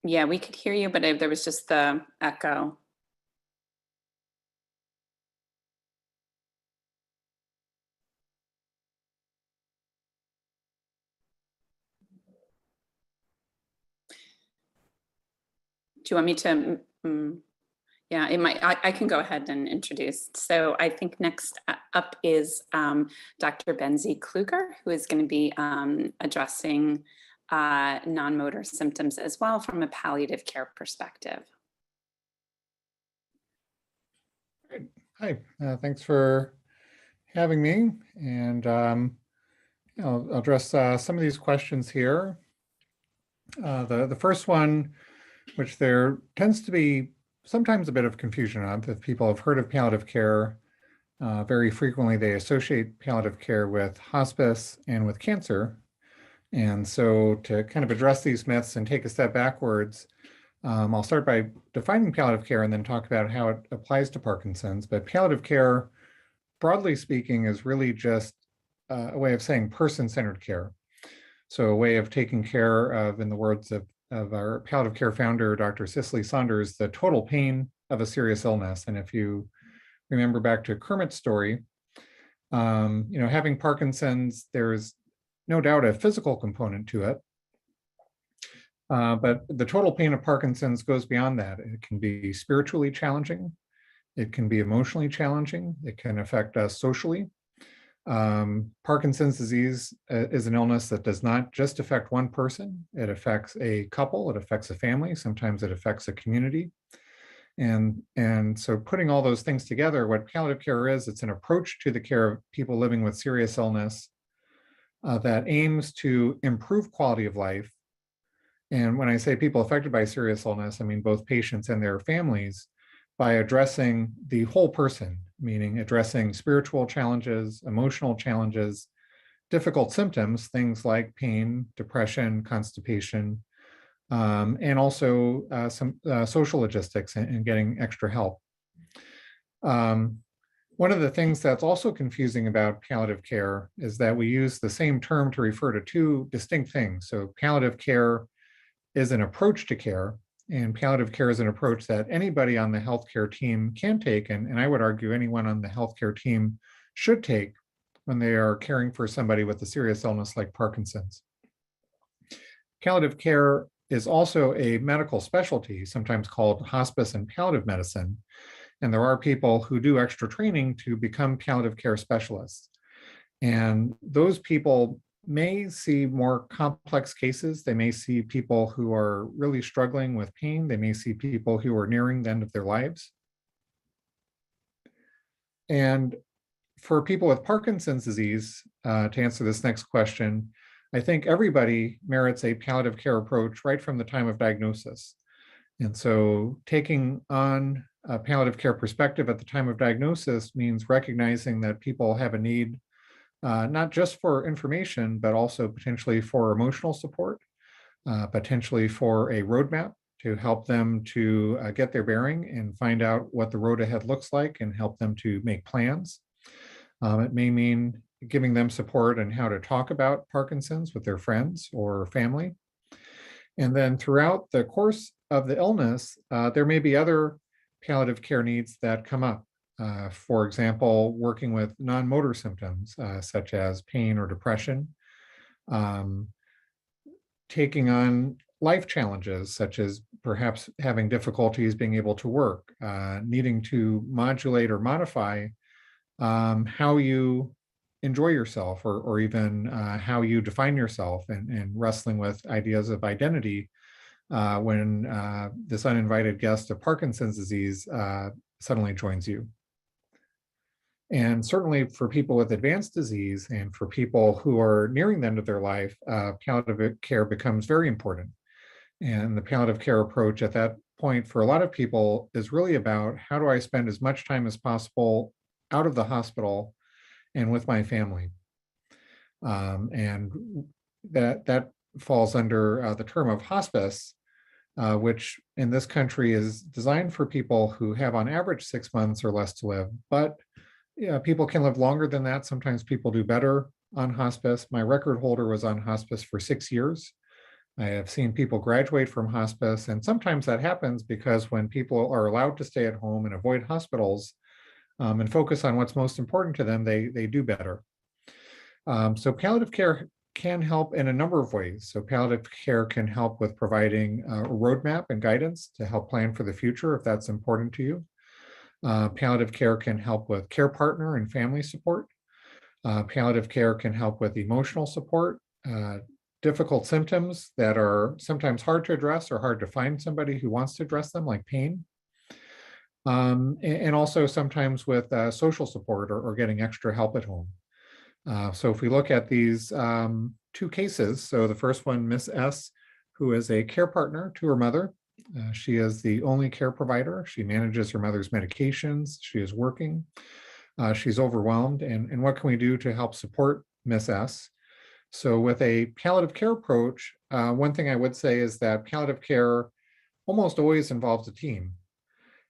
Yeah, we could hear you, but there was just the echo. Do you want me to? Yeah, it might. I can go ahead and introduce. So I think next up is Dr. Benzi Kluger, who is going to be addressing non-motor symptoms as well from a palliative care perspective.
Great. Hi, thanks for having me. And I'll address some of these questions here. The first one, which there tends to be sometimes a bit of confusion on, if people have heard of palliative care, very frequently they associate palliative care with hospice and with cancer. And so to kind of address these myths and take a step backwards, I'll start by defining palliative care and then talk about how it applies to Parkinson's. But palliative care, broadly speaking, is really just a way of saying person-centered care. So a way of taking care of, in the words of our palliative care founder, Dr. Cicely Saunders, the total pain of a serious illness. And if you remember back to Kermit's story, having Parkinson's, there's no doubt a physical component to it. But the total pain of Parkinson's goes beyond that. It can be spiritually challenging. It can be emotionally challenging. It can affect us socially. Parkinson's disease is an illness that does not just affect one person. It affects a couple, it affects a family, sometimes it affects a community. And so putting all those things together, what palliative care is, it's an approach to the care of people living with serious illness that aims to improve quality of life. And when I say people affected by serious illness, I mean both patients and their families, by addressing the whole person, meaning addressing spiritual challenges, emotional challenges, difficult symptoms, things like pain, depression, constipation, and also some social logistics and getting extra help. One of the things that's also confusing about palliative care is that we use the same term to refer to two distinct things. So palliative care is an approach to care, and palliative care is an approach that anybody on the healthcare team can take, and I would argue anyone on the healthcare team should take when they are caring for somebody with a serious illness like Parkinson's. Palliative care is also a medical specialty, sometimes called hospice and palliative medicine. And there are people who do extra training to become palliative care specialists. And those people may see more complex cases. They may see people who are really struggling with pain. They may see people who are nearing the end of their lives. And for people with Parkinson's disease, to answer this next question, I think everybody merits a palliative care approach right from the time of diagnosis. And so taking on a palliative care perspective at the time of diagnosis means recognizing that people have a need, not just for information, but also potentially for emotional support, potentially for a roadmap to help them to get their bearing and find out what the road ahead looks like and help them to make plans. It may mean giving them support on how to talk about Parkinson's with their friends or family. And then throughout the course of the illness, there may be other palliative care needs that come up. For example, working with non-motor symptoms, such as pain or depression, taking on life challenges, such as perhaps having difficulties being able to work, needing to modulate or modify how you enjoy yourself, or even how you define yourself, and wrestling with ideas of identity when this uninvited guest of Parkinson's disease suddenly joins you. And certainly for people with advanced disease and for people who are nearing the end of their life, palliative care becomes very important. And the palliative care approach at that point for a lot of people is really about, how do I spend as much time as possible out of the hospital and with my family? And that falls under the term of hospice, which in this country is designed for people who have on average 6 months or less to live. But people can live longer than that. Sometimes people do better on hospice. My record holder was on hospice for 6 years. I have seen people graduate from hospice, and sometimes that happens because when people are allowed to stay at home and avoid hospitals and focus on what's most important to them, they do better. So palliative care can help in a number of ways. So palliative care can help with providing a roadmap and guidance to help plan for the future if that's important to you. Palliative care can help with care partner and family support. Palliative care can help with emotional support, difficult symptoms that are sometimes hard to address or hard to find somebody who wants to address them, like pain. And also sometimes with social support or getting extra help at home. So if we look at these two cases, so the first one, Miss S, who is a care partner to her mother. She is the only care provider. She manages her mother's medications. She is working. She's overwhelmed. And what can we do to help support Miss S? So with a palliative care approach, one thing I would say is that palliative care almost always involves a team.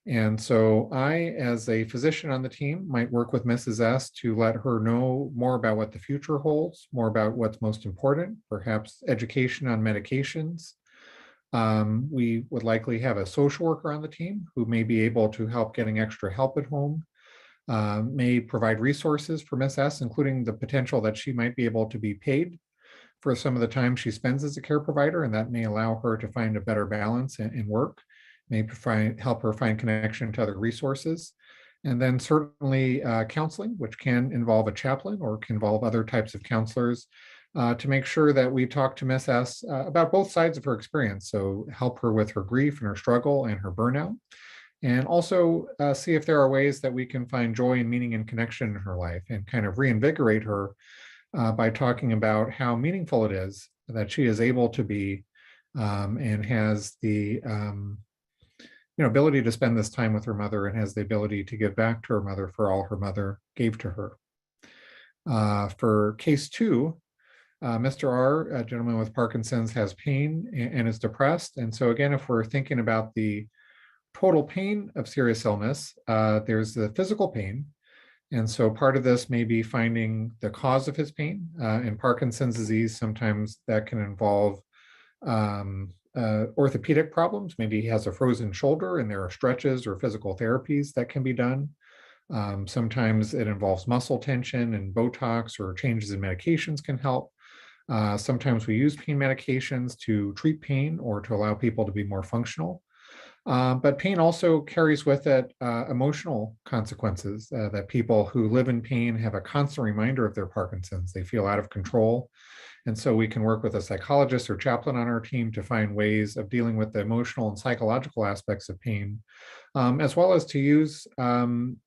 And so I, as a physician on the team, might work with Mrs. S to let her know more about what the future holds, more about what's most important, perhaps education on medications. We would likely have a social worker on the team who may be able to help getting extra help at home, may provide resources for Miss S, including the potential that she might be able to be paid for some of the time she spends as a care provider, and that may allow her to find a better balance in work, may help her find connection to other resources. And then certainly counseling, which can involve a chaplain or can involve other types of counselors, to make sure that we talk to Miss S about both sides of her experience. So help her with her grief and her struggle and her burnout. And also see if there are ways that we can find joy and meaning and connection in her life, and kind of reinvigorate her by talking about how meaningful it is that she is able to be and has the ability to spend this time with her mother, and has the ability to give back to her mother for all her mother gave to her. For case 2, Mr. R, a gentleman with Parkinson's, has pain and is depressed. And so again, if we're thinking about the total pain of serious illness, there's the physical pain, And so part of this may be finding the cause of his pain. In Parkinson's disease, sometimes that can involve orthopedic problems. Maybe he has a frozen shoulder and there are stretches or physical therapies that can be done. Sometimes it involves muscle tension, and Botox or changes in medications can help. Sometimes we use pain medications to treat pain or to allow people to be more functional. But pain also carries with it emotional consequences, that people who live in pain have a constant reminder of their Parkinson's. They feel out of control. And so we can work with a psychologist or chaplain on our team to find ways of dealing with the emotional and psychological aspects of pain, as well as to use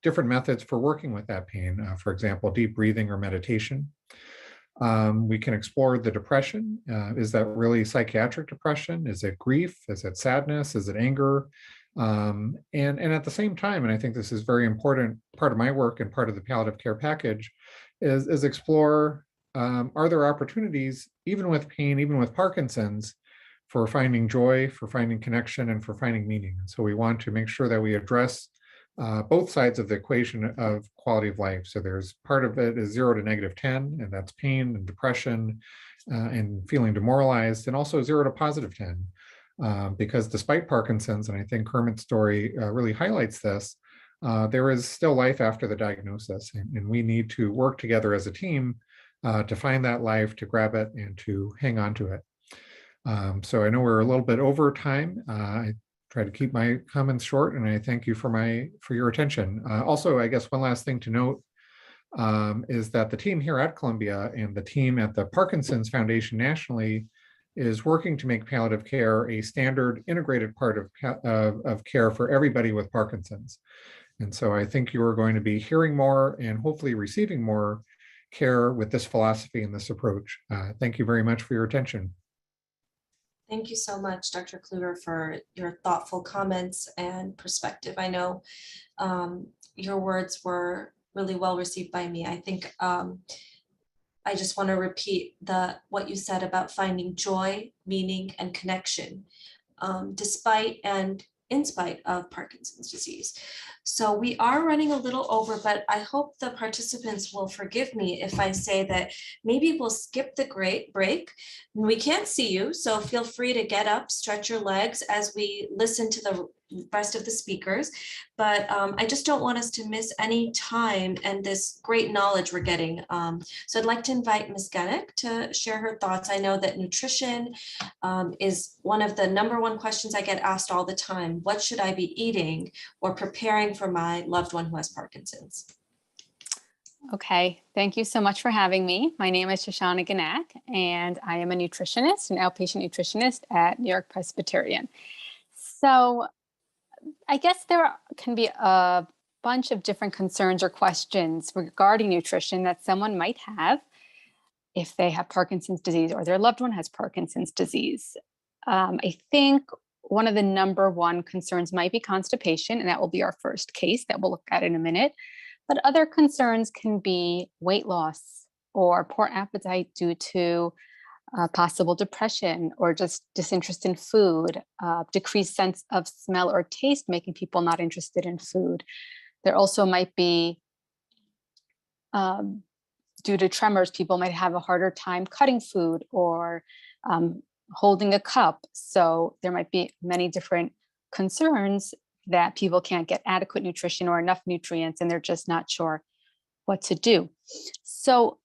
different methods for working with that pain. For example, deep breathing or meditation. We can explore the depression. Is that really psychiatric depression? Is it grief? Is it sadness? Is it anger? And at the same time, and I think this is very important, part of my work and part of the palliative care package is explore, are there opportunities, even with pain, even with Parkinson's, for finding joy, for finding connection, and for finding meaning. And so we want to make sure that we address both sides of the equation of quality of life. So there's part of it is 0 to -10, and that's pain and depression and feeling demoralized, and also 0 to +10. Because despite Parkinson's, and I think Kermit's story really highlights this, there is still life after the diagnosis, and we need to work together as a team to find that life, to grab it, and to hang on to it. So I know we're a little bit over time. I try to keep my comments short, and I thank you for your attention. Also, I guess one last thing to note is that the team here at Columbia and the team at the Parkinson's Foundation nationally is working to make palliative care a standard integrated part of care for everybody with Parkinson's. And so I think you are going to be hearing more and hopefully receiving more care with this philosophy and this approach. Thank you very much for your attention.
Thank you so much, Dr. Kluger, for your thoughtful comments and perspective. I know your words were really well received by me. I think I just want to repeat what you said about finding joy, meaning, and connection, despite and in spite of Parkinson's disease. So we are running a little over, but I hope the participants will forgive me if I say that maybe we'll skip the great break. We can't see you, so feel free to get up, stretch your legs as we listen to the rest of the speakers. But I just don't want us to miss any time and this great knowledge we're getting. So I'd like to invite Ms. Genack to share her thoughts. I know that nutrition is one of the #1 questions I get asked all the time. What should I be eating or preparing for my loved one who has Parkinson's?
Okay, thank you so much for having me. My name is Shoshana Genack, and I am a nutritionist, an outpatient nutritionist at New York Presbyterian. So I guess there can be a bunch of different concerns or questions regarding nutrition that someone might have if they have Parkinson's disease or their loved one has Parkinson's disease. I think one of the #1 concerns might be constipation, and that will be our first case that we'll look at in a minute. But other concerns can be weight loss or poor appetite due to possible depression or just disinterest in food, decreased sense of smell or taste, making people not interested in food. There also might be, due to tremors, people might have a harder time cutting food or holding a cup. So there might be many different concerns that people can't get adequate nutrition or enough nutrients, and they're just not sure what to do. So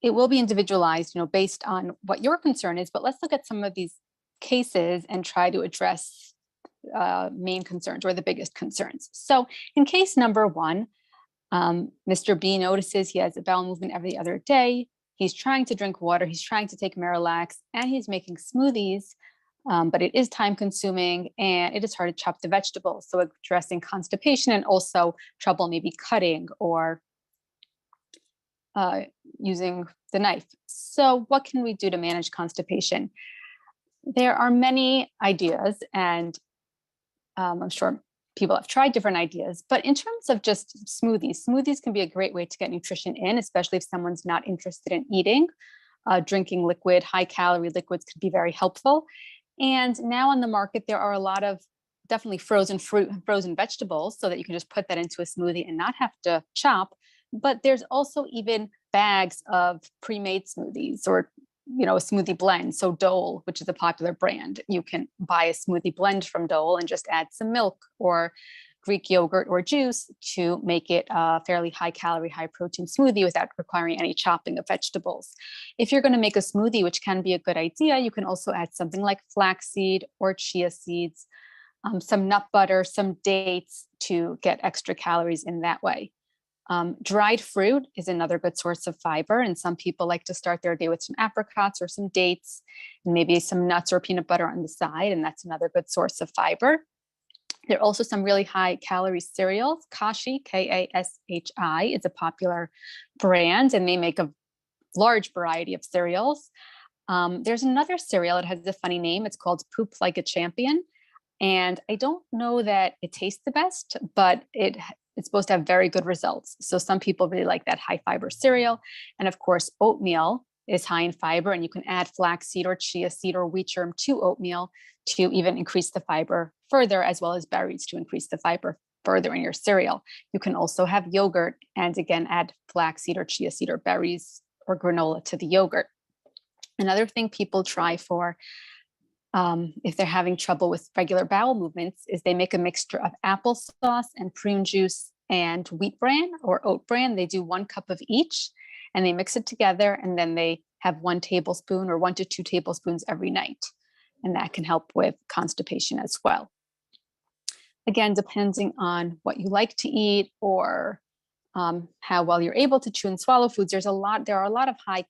it will be individualized, based on what your concern is, but let's look at some of these cases and try to address main concerns or the biggest concerns. So in case #1, Mr. B notices he has a bowel movement every other day. He's trying to drink water, he's trying to take Marilax, and he's making smoothies, but it is time consuming and it is hard to chop the vegetables. So addressing constipation and also trouble maybe cutting or using the knife. So what can we do to manage constipation? There are many ideas, and I'm sure people have tried different ideas, but in terms of just smoothies can be a great way to get nutrition in, especially if someone's not interested in eating. Drinking liquid, high calorie liquids could be very helpful. And now on the market, there are a lot of definitely frozen fruit and frozen vegetables so that you can just put that into a smoothie and not have to chop. But there's also even bags of pre-made smoothies or, a smoothie blend. So Dole, which is a popular brand, you can buy a smoothie blend from Dole and just add some milk or Greek yogurt or juice to make it a fairly high calorie, high protein smoothie without requiring any chopping of vegetables. If you're going to make a smoothie, which can be a good idea, you can also add something like flaxseed or chia seeds, some nut butter, some dates to get extra calories in that way. Dried fruit is another good source of fiber, and some people like to start their day with some apricots or some dates, and maybe some nuts or peanut butter on the side, and that's another good source of fiber. There are also some really high calorie cereals. Kashi, K-A-S-H-I, is a popular brand, and they make a large variety of cereals. There's another cereal, it has a funny name, it's called Poop Like a Champion. And I don't know that it tastes the best, but it's supposed to have very good results. So some people really like that high fiber cereal. And of course, oatmeal is high in fiber, and you can add flaxseed or chia seed or wheat germ to oatmeal to even increase the fiber further, as well as berries to increase the fiber further in your cereal. You can also have yogurt and again, add flaxseed or chia seed or berries or granola to the yogurt. Another thing people try for if they're having trouble with regular bowel movements is they make a mixture of applesauce and prune juice and wheat bran or oat bran. They do 1 cup of each and they mix it together, and then they have 1 tablespoon or 1 to 2 tablespoons every night. And that can help with constipation as well. Again, depending on what you like to eat or how well you're able to chew and swallow foods, there are a lot of high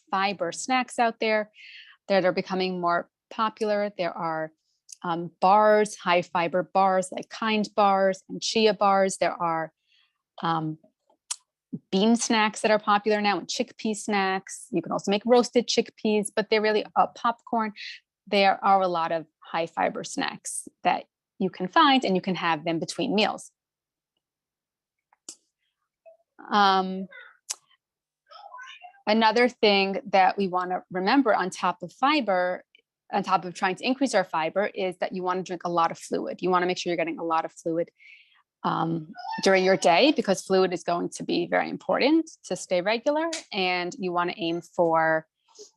fiber snacks out there that are becoming more popular. There are bars, high fiber bars like Kind bars and chia bars. There are bean snacks that are popular now and chickpea snacks. You can also make roasted chickpeas, but they're really popcorn. There are a lot of high fiber snacks that you can find, and you can have them between meals. Another thing that we want to remember on top of fiber, on top of trying to increase our fiber, is that you want to drink a lot of fluid. You want to make sure you're getting a lot of fluid during your day, because fluid is going to be very important to stay regular. And you want to aim for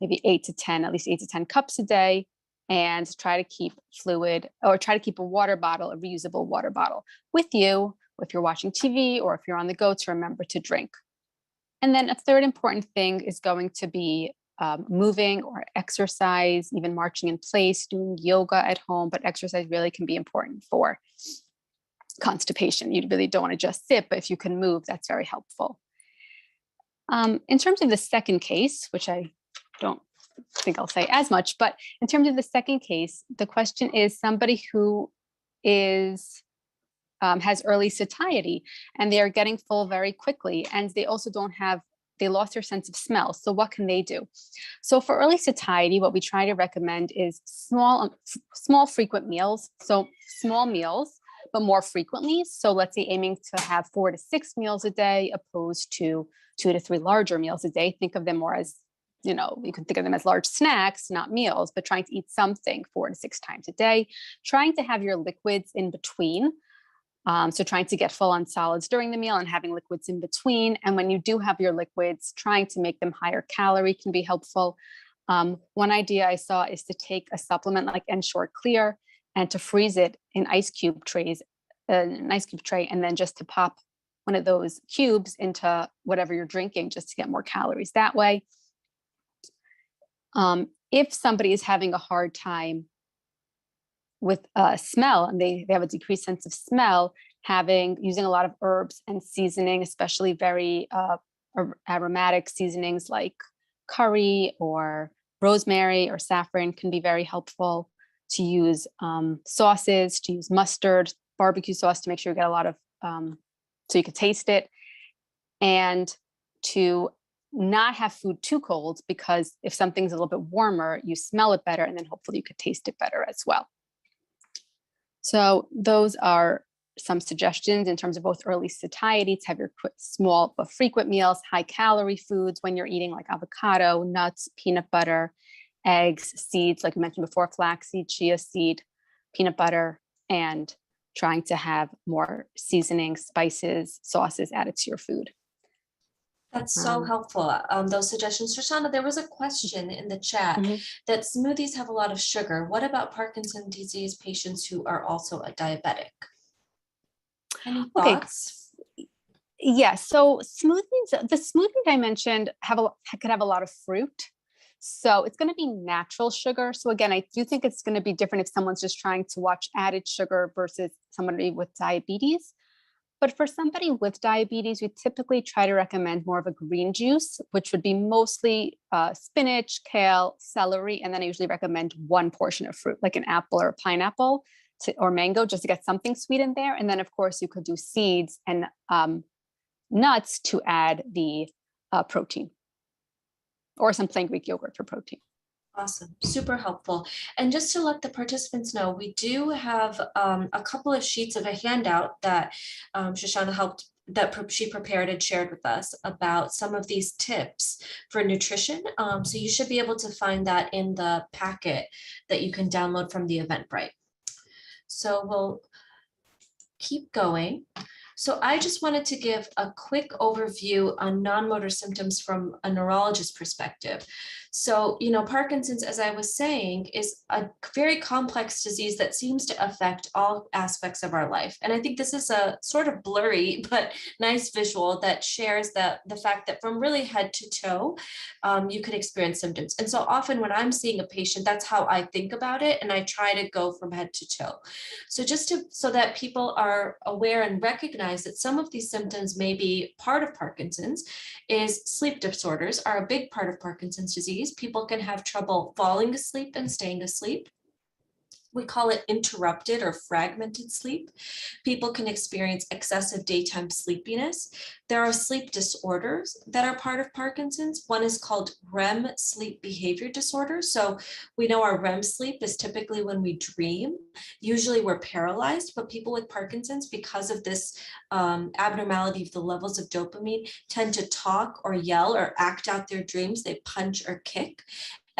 maybe at least 8 to 10 cups a day, and try to keep fluid, or try to keep a water bottle, a reusable water bottle with you if you're watching TV or if you're on the go, to remember to drink. And then a third important thing is going to be moving or exercise, even marching in place, doing yoga at home, but exercise really can be important for constipation. You really don't want to just sit, but if you can move, that's very helpful. In terms of the second case, which I don't think I'll say as much, but in terms of the second case, the question is somebody who is has early satiety, and they are getting full very quickly, and they also they lost their sense of smell. So what can they do? So for early satiety, what we try to recommend is small frequent meals. So small meals, but more frequently. So let's say aiming to have 4 to 6 meals a day, opposed to 2 to 3 larger meals a day. Think of them more as, you can think of them as large snacks, not meals, but trying to eat something 4 to 6 times a day, trying to have your liquids in between. So trying to get full on solids during the meal and having liquids in between. And when you do have your liquids, trying to make them higher calorie can be helpful. One idea I saw is to take a supplement like Ensure Clear and to freeze it in an ice cube tray, and then just to pop one of those cubes into whatever you're drinking, just to get more calories that way. If somebody is having a hard time with smell, and they have a decreased sense of smell, using a lot of herbs and seasoning, especially very aromatic seasonings like curry or rosemary or saffron, can be very helpful. To use sauces, to use mustard, barbecue sauce, to make sure you get a lot of, so you can taste it, and to not have food too cold, because if something's a little bit warmer, you smell it better, and then hopefully you could taste it better as well. So those are some suggestions in terms of both early satiety, to have your small but frequent meals, high calorie foods when you're eating, like avocado, nuts, peanut butter, eggs, seeds, like we mentioned before, flaxseed, chia seed, peanut butter, and trying to have more seasonings, spices, sauces added to your food.
That's so helpful. Those suggestions. Shoshana, there was a question in the chat that smoothies have a lot of sugar. What about Parkinson's disease patients who are also a diabetic? Any thoughts?
Yeah, so smoothies, the smoothies I mentioned could have a lot of fruit. So it's going to be natural sugar. So again, I do think it's going to be different if someone's just trying to watch added sugar versus somebody with diabetes. But for somebody with diabetes, we typically try to recommend more of a green juice, which would be mostly spinach, kale, celery, and then I usually recommend one portion of fruit, like an apple or a pineapple or mango, just to get something sweet in there. And then, of course, you could do seeds and nuts to add the protein, or some plain Greek yogurt for protein.
Awesome, super helpful. And just to let the participants know, we do have a couple of sheets of a handout that Shoshana she prepared and shared with us about some of these tips for nutrition. So you should be able to find that in the packet that you can download from the Eventbrite. So we'll keep going. So I just wanted to give a quick overview on non-motor symptoms from a neurologist perspective. So, you know, Parkinson's, as I was saying, is a very complex disease that seems to affect all aspects of our life. And I think this is a sort of blurry but nice visual that shares the fact that from really head to toe, you could experience symptoms. And so often when I'm seeing a patient, that's how I think about it. And I try to go from head to toe. So so that people are aware and recognize that some of these symptoms may be part of Parkinson's, is sleep disorders are a big part of Parkinson's disease. People can have trouble falling asleep and staying asleep. We call it interrupted or fragmented sleep. People can experience excessive daytime sleepiness. There are sleep disorders that are part of Parkinson's. One is called REM sleep behavior disorder. So we know our REM sleep is typically when we dream. Usually we're paralyzed, but people with Parkinson's, because of this abnormality of the levels of dopamine, tend to talk or yell or act out their dreams. They punch or kick.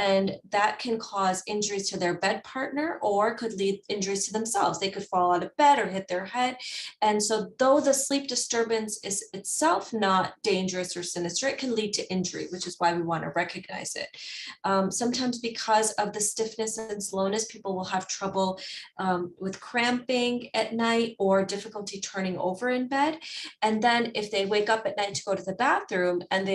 And that can cause injuries to their bed partner or could lead injuries to themselves. They could fall out of bed or hit their head. And so though the sleep disturbance is itself not dangerous or sinister, it can lead to injury, which is why we want to recognize it. Sometimes because of the stiffness and slowness, people will have trouble with cramping at night or difficulty turning over in bed. And then if they wake up at night to go to the bathroom and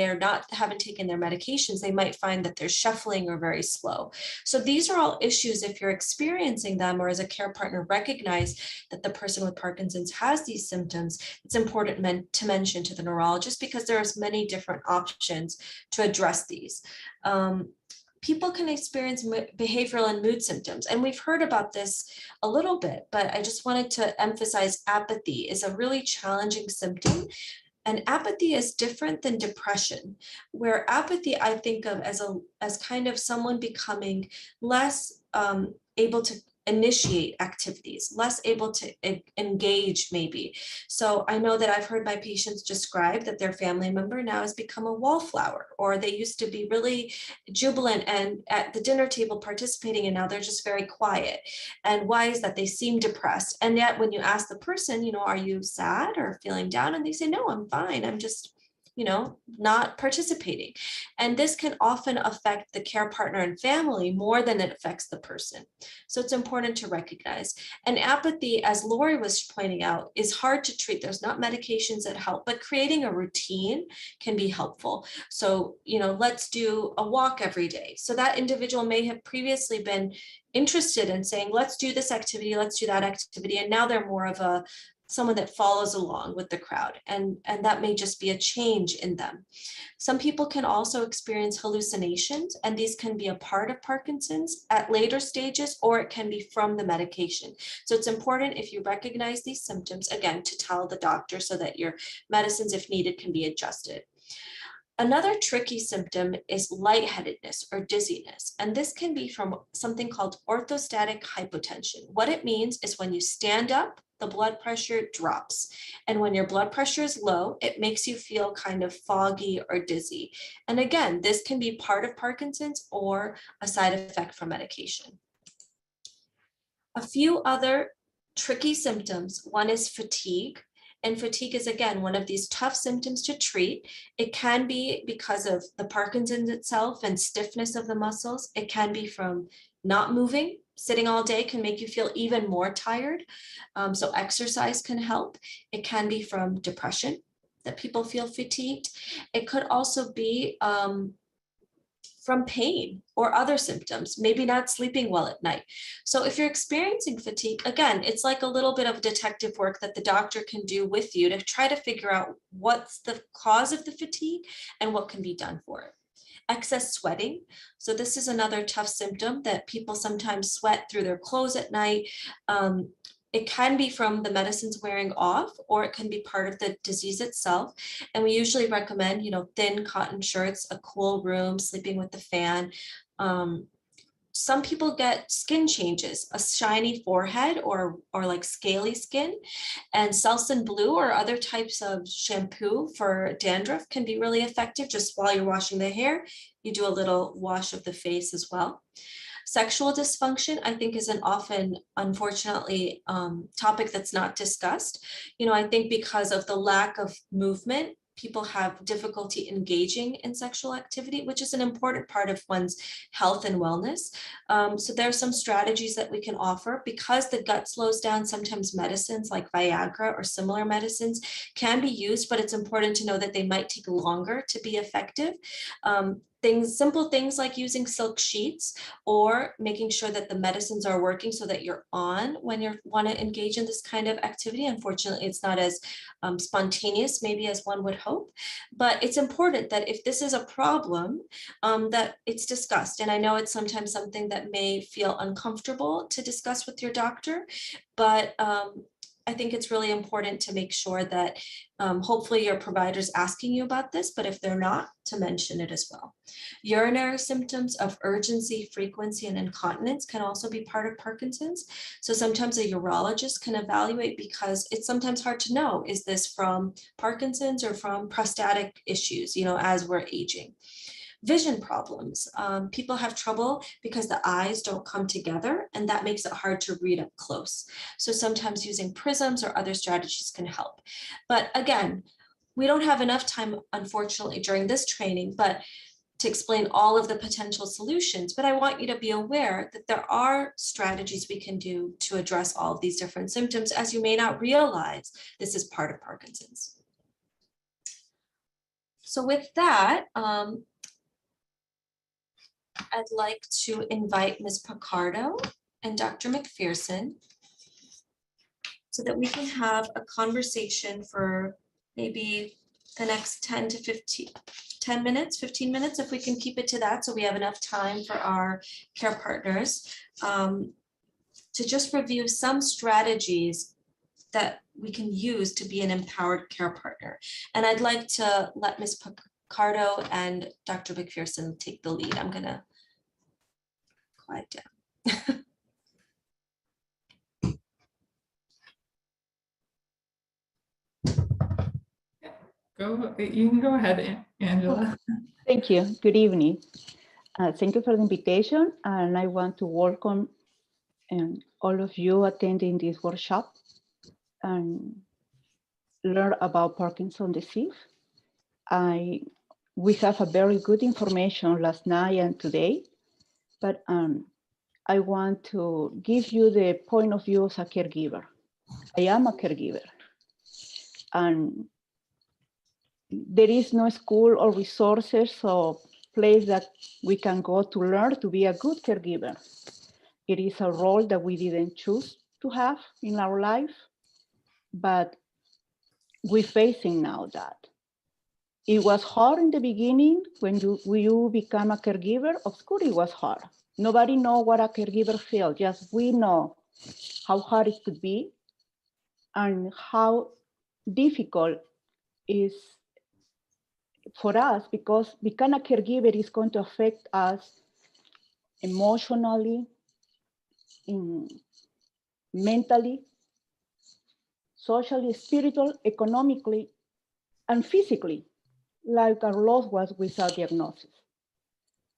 haven't taken their medications, they might find that they're shuffling or very slow. So these are all issues. If you're experiencing them or as a care partner recognize that the person with Parkinson's has these symptoms, it's important to mention to the neurologist because there's many different options to address these. People can experience behavioral and mood symptoms. And we've heard about this a little bit, but I just wanted to emphasize apathy is a really challenging symptom. And apathy is different than depression, where apathy I think of as kind of someone becoming less able to initiate activities, less able to engage maybe. So I know that I've heard my patients describe that their family member now has become a wallflower, or they used to be really jubilant and at the dinner table participating, and now they're just very quiet. And why is that? They seem depressed. And yet when you ask the person, you know, are you sad or feeling down? And they say, no, I'm fine. I'm just, you know, not participating. And this can often affect the care partner and family more than it affects the person. So it's important to recognize. And apathy, as Lori was pointing out, is hard to treat. There's not medications that help, but creating a routine can be helpful. So, you know, let's do a walk every day. So that individual may have previously been interested in saying, let's do this activity, let's do that activity. And now they're more of someone that follows along with the crowd, and that may just be a change in them. Some people can also experience hallucinations, and these can be a part of Parkinson's at later stages, or it can be from the medication. So it's important if you recognize these symptoms, again, to tell the doctor so that your medicines, if needed, can be adjusted. Another tricky symptom is lightheadedness or dizziness, and this can be from something called orthostatic hypotension. What it means is when you stand up, the blood pressure drops. And when your blood pressure is low, it makes you feel kind of foggy or dizzy. And again, this can be part of Parkinson's or a side effect from medication. A few other tricky symptoms. One is fatigue. And fatigue is, again, one of these tough symptoms to treat. It can be because of the Parkinson's itself and stiffness of the muscles. It can be from not moving. Sitting all day can make you feel even more tired. So exercise can help. It can be from depression that people feel fatigued. It could also be from pain or other symptoms, maybe not sleeping well at night. So if you're experiencing fatigue, again, it's like a little bit of detective work that the doctor can do with you to try to figure out what's the cause of the fatigue and what can be done for it. Excess sweating. So this is another tough symptom that people sometimes sweat through their clothes at night. It can be from the medicines wearing off, or it can be part of the disease itself. And we usually recommend, thin cotton shirts, a cool room, sleeping with the fan. Some people get skin changes, a shiny forehead or like scaly skin, and Selsun Blue or other types of shampoo for dandruff can be really effective. Just while you're washing the hair, you do a little wash of the face as well. Sexual dysfunction, I think, is an often, unfortunately, topic that's not discussed. I think because of the lack of movement, people have difficulty engaging in sexual activity, which is an important part of one's health and wellness. So there are some strategies that we can offer. Because the gut slows down, sometimes medicines like Viagra or similar medicines can be used, but it's important to know that they might take longer to be effective. Simple things like using silk sheets or making sure that the medicines are working so that you're on when you want to engage in this kind of activity. Unfortunately, it's not as spontaneous maybe as one would hope, but it's important that if this is a problem, that it's discussed. And I know it's sometimes something that may feel uncomfortable to discuss with your doctor, but I think it's really important to make sure that hopefully your provider's asking you about this, but if they're not, to mention it as well. Urinary symptoms of urgency, frequency, and incontinence can also be part of Parkinson's. So sometimes a urologist can evaluate, because it's sometimes hard to know, is this from Parkinson's or from prostatic issues, as we're aging. Vision problems. People have trouble because the eyes don't come together, and that makes it hard to read up close. So sometimes using prisms or other strategies can help. But again, we don't have enough time, unfortunately, during this training, but to explain all of the potential solutions. But I want you to be aware that there are strategies we can do to address all of these different symptoms, as you may not realize this is part of Parkinson's. So with that, I'd like to invite Ms. Picardo and Dr. McPherson so that we can have a conversation for maybe the next 15 minutes, if we can keep it to that, so we have enough time for our care partners to just review some strategies that we can use to be an empowered care partner. And I'd like to let Ms. Picardo and Dr. McPherson take the lead. I'm gonna quiet down.
You can go ahead, Angela.
Thank you. Good evening. Thank you for the invitation, and I want to welcome all of you attending this workshop and learn about Parkinson's disease. We have a very good information last night and today, but I want to give you the point of view as a caregiver. I am a caregiver, and there is no school or resources or place that we can go to learn to be a good caregiver. It is a role that we didn't choose to have in our life, but we're facing now that. It was hard in the beginning when you become a caregiver. Of course, it was hard. Nobody knows what a caregiver feels. Just we know how hard it could be and how difficult it is for us, because becoming a caregiver is going to affect us emotionally, mentally, socially, spiritually, economically, and physically, like our loss was without diagnosis.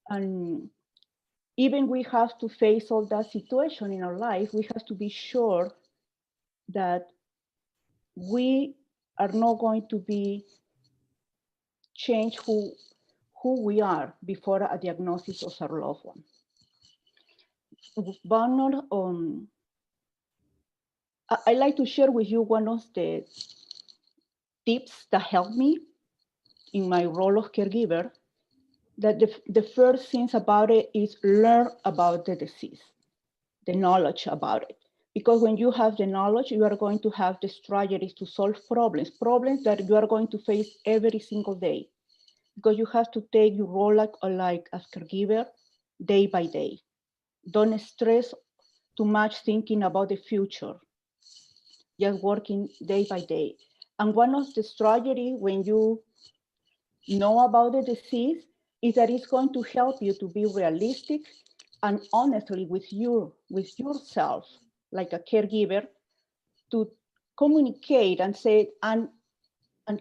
And even we have to face all that situation in our life, we have to be sure that we are not going to be change who we are before a diagnosis of our loved one. I like to share with you one of the tips that helped me in my role of caregiver, that the first things about it is learn about the disease, the knowledge about it. Because when you have the knowledge, you are going to have the strategies to solve problems that you are going to face every single day. Because you have to take your role like as caregiver day by day. Don't stress too much thinking about the future, just working day by day. And one of the strategies when you know about the disease is that it's going to help you to be realistic and honestly with yourself, like a caregiver, to communicate and say, I'm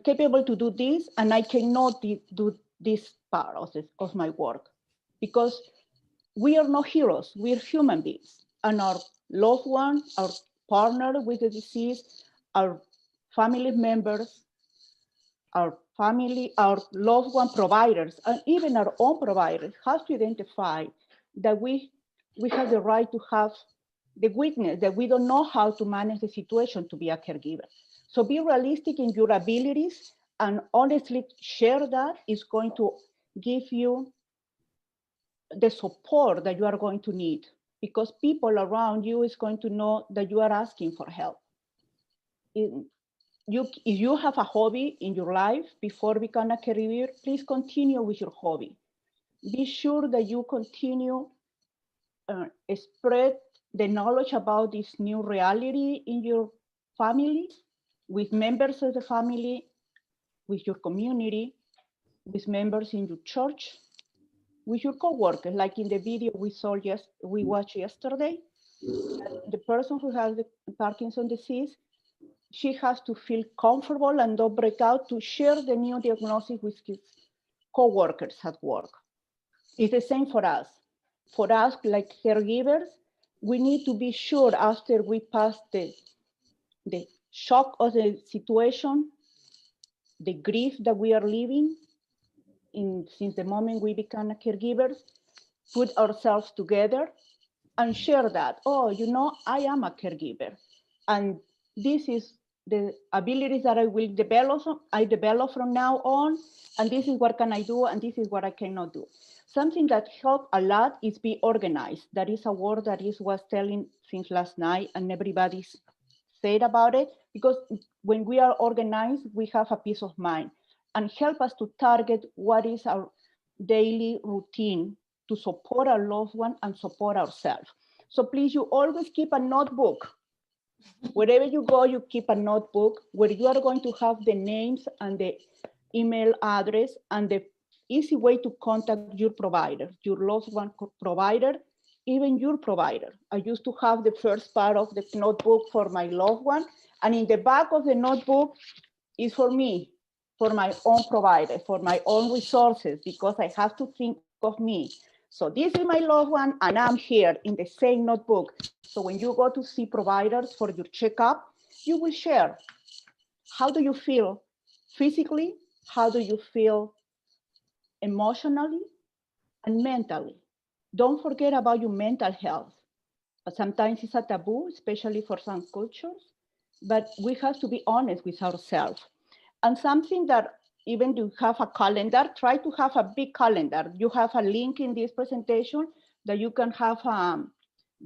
capable to do this, and I cannot do this part of my work. Because we are not heroes, we're human beings. And our loved one, our partner with the disease, our family members, our loved one providers, and even our own providers have to identify that we have the right to have the weakness, that we don't know how to manage the situation to be a caregiver. So be realistic in your abilities and honestly share that. Is going to give you the support that you are going to need, because people around you is going to know that you are asking for help. If you have a hobby in your life before becoming a caregiver, please continue with your hobby. Be sure that you continue spread the knowledge about this new reality in your family, with members of the family, with your community, with members in your church, with your coworkers, like in the video we watched yesterday. The person who has the Parkinson disease, she has to feel comfortable and don't break out to share the new diagnosis with his coworkers at work. It's the same for us. For us, like caregivers, we need to be sure after we pass the shock of the situation, the grief that we are living since the moment we become a caregiver, put ourselves together and share that. Oh, I am a caregiver, and this is the abilities that I develop from now on, and this is what can I do, and this is what I cannot do. Something that helped a lot is be organized. That is a word that was telling since last night, and everybody's said about it, because when we are organized, we have a peace of mind and help us to target what is our daily routine to support our loved one and support ourselves. So please, you always keep a notebook. Wherever you go, you keep a notebook where you are going to have the names and the email address and the easy way to contact your provider, your loved one provider, even your provider. I used to have the first part of the notebook for my loved one, and in the back of the notebook is for me, for my own provider, for my own resources, because I have to think of me. So this is my loved one, and I'm here in the same notebook. So when you go to see providers for your checkup, you will share. How do you feel physically? How do you feel emotionally and mentally? Don't forget about your mental health. Sometimes it's a taboo, especially for some cultures, but we have to be honest with ourselves. And something that even you have a calendar, try to have a big calendar. You have a link in this presentation that you can have a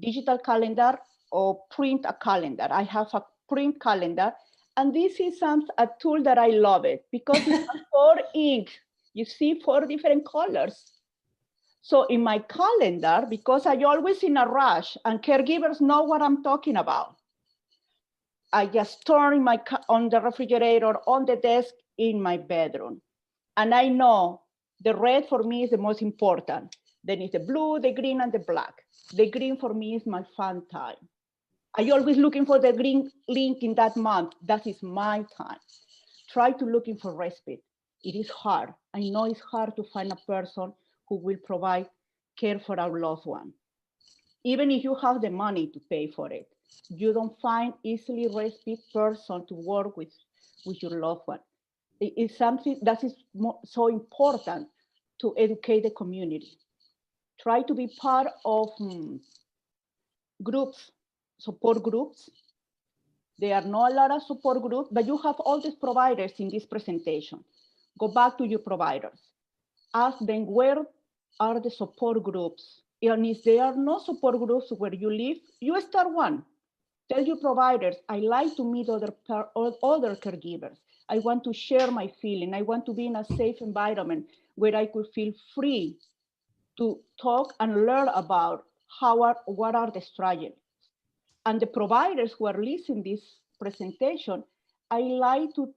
digital calendar or print a calendar. I have a print calendar, and this is a tool that I love it because it's 4 ink. You see 4 different colors. So in my calendar, because I'm always in a rush, and caregivers know what I'm talking about, I just turn on the refrigerator, on the desk, in my bedroom. And I know the red for me is the most important. Then it's the blue, the green, and the black. The green for me is my fun time. I'm always looking for the green link in that month. That is my time. Try to looking for respite. It is hard. I know it's hard to find a person who will provide care for our loved one. Even if you have the money to pay for it, You don't find easily rested person to work with your loved one. It's something that is so important to educate the community. Try to be part of groups, support groups. There are not a lot of support groups, but you have all these providers in this presentation. Go back to your providers. Ask them where are the support groups. And if there are no support groups where you live, you start one. Tell your providers, I like to meet other caregivers. I want to share my feeling. I want to be in a safe environment where I could feel free to talk and learn about what are the strategies. And the providers who are listening to this presentation, I like to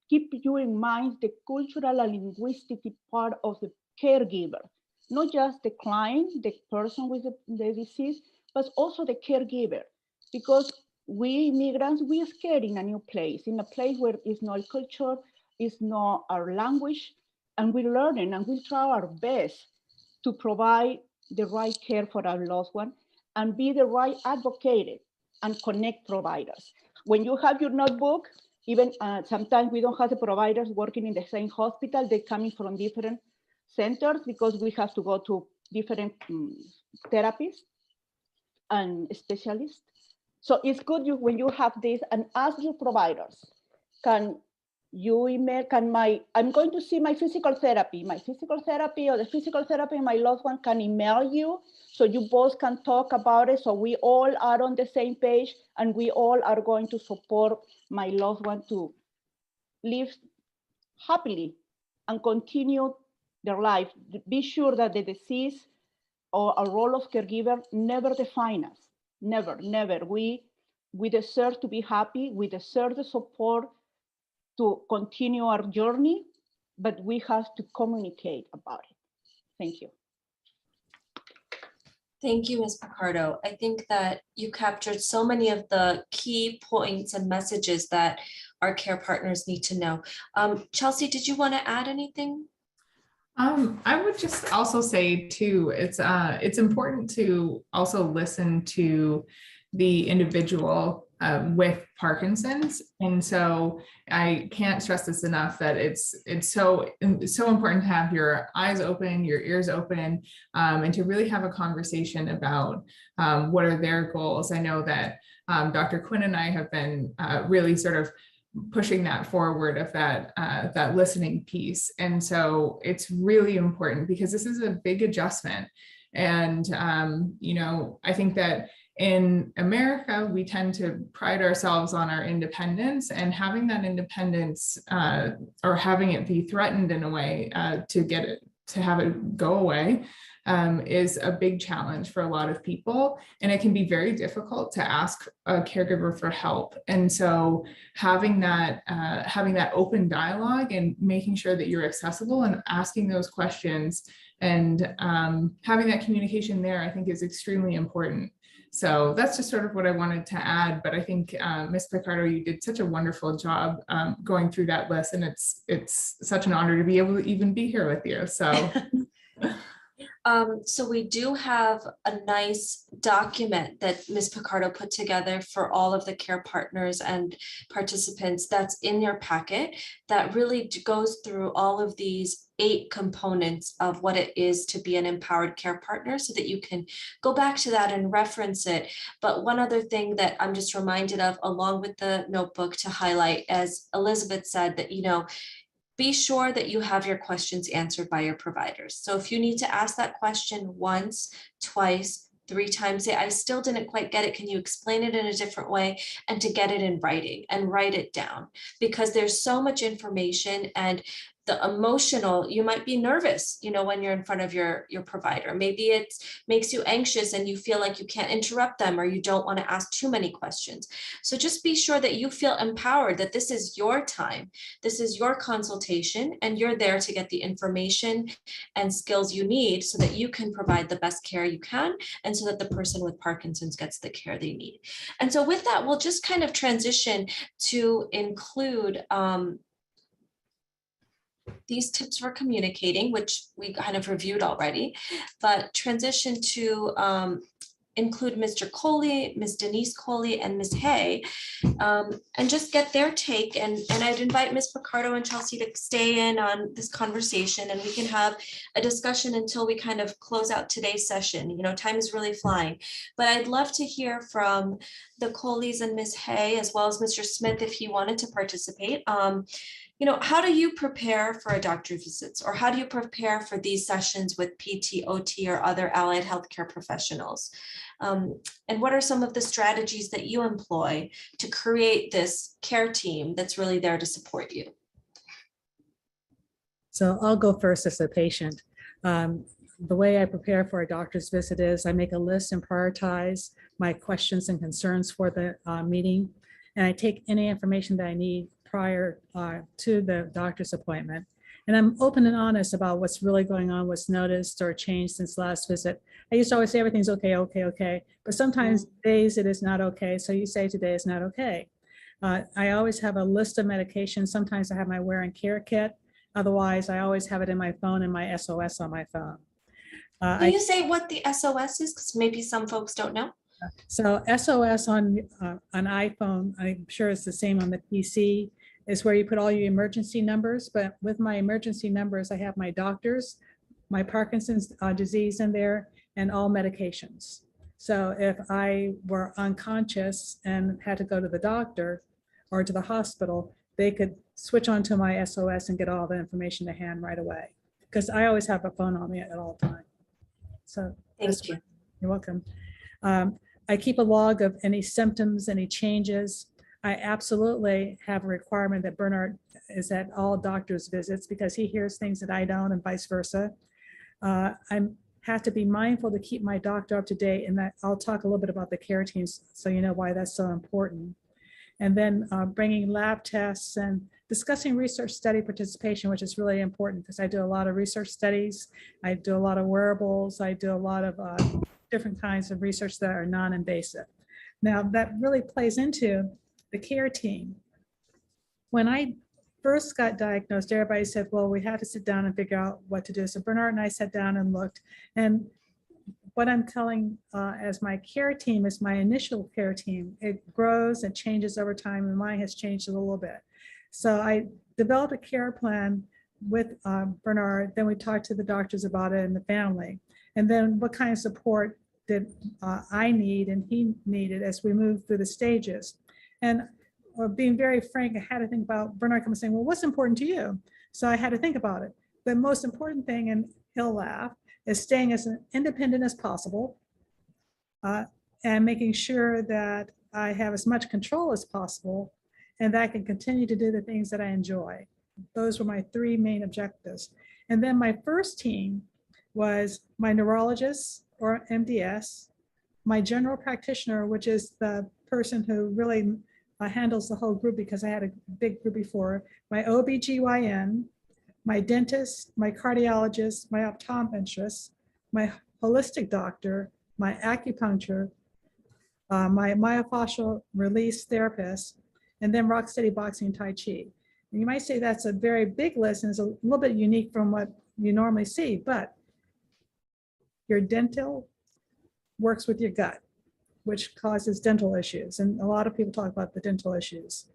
keep you in mind the cultural and linguistic part of the caregiver, not just the client, the person with the disease, but also the caregiver. Because we immigrants, we are scared in a new place, in a place where it's not culture, it's not our language, and we're learning and we'll try our best to provide the right care for our loved one and be the right advocate and connect providers. When you have your notebook, even sometimes we don't have the providers working in the same hospital, they're coming from different centers because we have to go to different therapists and specialists. So it's good when you have this and ask your providers, can you email, I'm going to see my physical therapy or the physical therapy my loved one can email you so you both can talk about it. So we all are on the same page and we all are going to support my loved one to live happily and continue their life. Be sure that the disease or a role of caregiver never define us. Never, never. We deserve to be happy. We deserve the support to continue our journey, but we have to communicate about it. Thank you.
Thank you, Ms. Picardo. I think that you captured so many of the key points and messages that our care partners need to know. Chelsea, did you want to add anything?
I would just also say too, it's important to also listen to the individual with Parkinson's. And so I can't stress this enough that it's so important to have your eyes open, your ears open, and to really have a conversation about what are their goals. I know that Dr. Quinn and I have been really sort of pushing that forward of that listening piece. And so it's really important because this is a big adjustment. And, I think that in America, we tend to pride ourselves on our independence, and having that independence or having it be threatened in a way to have it go away is a big challenge for a lot of people. And it can be very difficult to ask a caregiver for help. And so having that open dialogue and making sure that you're accessible and asking those questions and having that communication there, I think is extremely important. So that's just sort of what I wanted to add. But I think Ms. Picardo, you did such a wonderful job going through that list, and it's such an honor to be able to even be here with you. So.
So we do have a nice document that Ms. Picardo put together for all of the care partners and participants that's in your packet that really goes through all of these 8 components of what it is to be an empowered care partner so that you can go back to that and reference it. But one other thing that I'm just reminded of along with the notebook to highlight, as Elizabeth said, that, be sure that you have your questions answered by your providers. So if you need to ask that question once, twice, 3 times, say, I still didn't quite get it, can you explain it in a different way? And to get it in writing and write it down, because there's so much information, and the emotional, you might be nervous, when you're in front of your provider. Maybe it makes you anxious and you feel like you can't interrupt them, or you don't want to ask too many questions. So just be sure that you feel empowered, that this is your time, this is your consultation, and you're there to get the information and skills you need so that you can provide the best care you can, and so that the person with Parkinson's gets the care they need. And so with that, we'll just kind of transition to include these tips for communicating, which we kind of reviewed already, but transition to include Mr. Coley, Ms. Denise Coley, and Ms. Hay, and just get their take. And I'd invite Ms. Picardo and Chelsea to stay in on this conversation, and we can have a discussion until we kind of close out today's session. You know, time is really flying, but I'd love to hear from the Coleys and Ms. Hay, as well as Mr. Smith, if he wanted to participate. You know, how do you prepare for a doctor's visits, or how do you prepare for these sessions with PT, OT, or other allied healthcare professionals? And what are some of the strategies that you employ to create this care team that's really there to support you?
So I'll go first as a patient. The way I prepare for a doctor's visit is I make a list and prioritize my questions and concerns for the meeting. And I take any information that I need prior to the doctor's appointment. And I'm open and honest about what's really going on, what's noticed or changed since last visit. I used to always say everything's okay, okay. But sometimes days it is not okay. So you say today is not okay. I always have a list of medications. Sometimes I have my wear and care kit. Otherwise, I always have it in my phone and my SOS on my phone.
Can you say what the SOS is? Because maybe some folks don't know.
So SOS on an iPhone, I'm sure it's the same on the PC, is where you put all your emergency numbers. But with my emergency numbers, I have my doctors, my Parkinson's disease in there, and all medications. So if I were unconscious and had to go to the doctor or to the hospital, they could switch onto my SOS and get all the information to hand right away. Because I always have a phone on me at all times. So
Thank you.
You're welcome. I keep a log of any symptoms, any changes. I absolutely have a requirement that Bernard is at all doctor's visits because he hears things that I don't, and vice versa. I have to be mindful to keep my doctor up to date, and that I'll talk a little bit about the care teams so you know why that's so important. And then bringing lab tests and discussing research study participation, which is really important because I do a lot of research studies. I do a lot of wearables. I do a lot of different kinds of research that are non-invasive. Now that really plays into the care team. When I first got diagnosed, everybody said, well, we had to sit down and figure out what to do. So Bernard and I sat down and looked, and what I'm telling as my care team is my initial care team. It grows and changes over time, and mine has changed a little bit. So I developed a care plan with Bernard, then we talked to the doctors about it and the family, and then what kind of support did I need and he needed as we moved through the stages. And being very frank, I had to think about Bernard coming saying, well, what's important to you? So I had to think about it. The most important thing, and he'll laugh, is staying as independent as possible and making sure that I have as much control as possible and that I can continue to do the things that I enjoy. Those were my three main objectives. And then my first team was my neurologist or MDS, my general practitioner, which is the person who really handles the whole group because I had a big group before, my OBGYN, my dentist, my cardiologist, my optometrist, my holistic doctor, my acupuncture, my myofascial release therapist, and then rock steady boxing and Tai Chi. And you might say that's a very big list and it's a little bit unique from what you normally see, but your dental works with your gut, which causes dental issues. And a lot of people talk about the dental issues.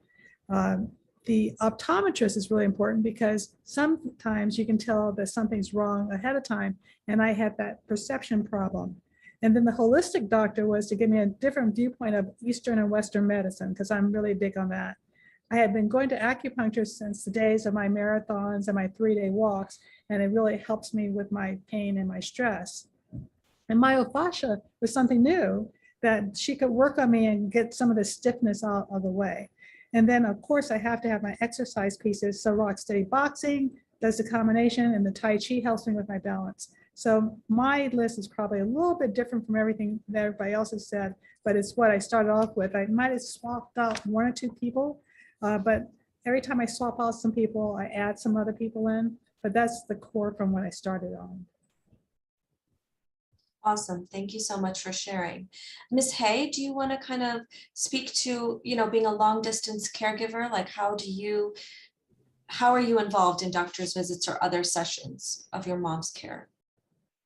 The optometrist is really important because sometimes you can tell that something's wrong ahead of time, and I had that perception problem. And then the holistic doctor was to give me a different viewpoint of Eastern and Western medicine, because I'm really big on that. I had been going to acupuncture since the days of my marathons and my 3-day walks, and it really helps me with my pain and my stress. And myofascia was something new that she could work on me and get some of the stiffness out of the way. And then of course I have to have my exercise pieces. So rock steady boxing does the combination, and the Tai Chi helps me with my balance. So my list is probably a little bit different from everything that everybody else has said, but it's what I started off with. I might have swapped out 1 or 2 people, but every time I swap out some people, I add some other people in, but that's the core from what I started on.
Awesome. Thank you so much for sharing. Ms. Hay, do you want to kind of speak to, you know, being a long distance caregiver? Like how are you involved in doctor's visits or other sessions of your mom's care?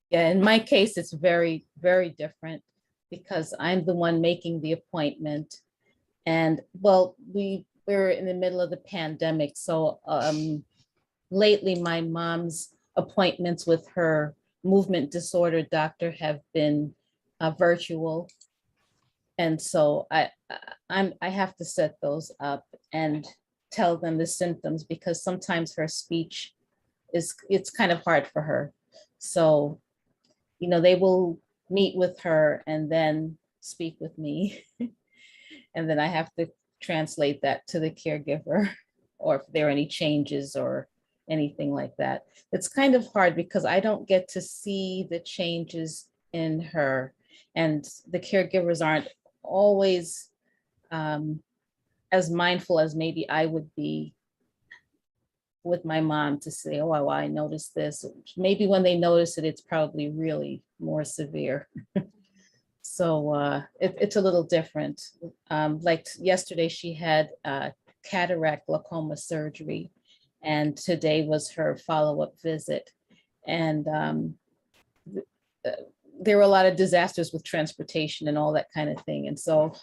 Yeah, in my case, it's very, very different because I'm the one making the appointment. And well, we're in the middle of the pandemic. So lately my mom's appointments with her movement disorder doctor have been virtual. And so I have to set those up and tell them the symptoms, because sometimes her speech it's kind of hard for her. So, you know, they will meet with her and then speak with me. And then I have to translate that to the caregiver, or if there are any changes or anything like that. It's kind of hard because I don't get to see the changes in her, and the caregivers aren't always as mindful as maybe I would be with my mom to say, oh, well, I noticed this. Maybe when they notice it, it's probably really more severe. So it's a little different. Like yesterday, she had cataract glaucoma surgery, and today was her follow-up visit. And there were a lot of disasters with transportation and all that kind of thing. And so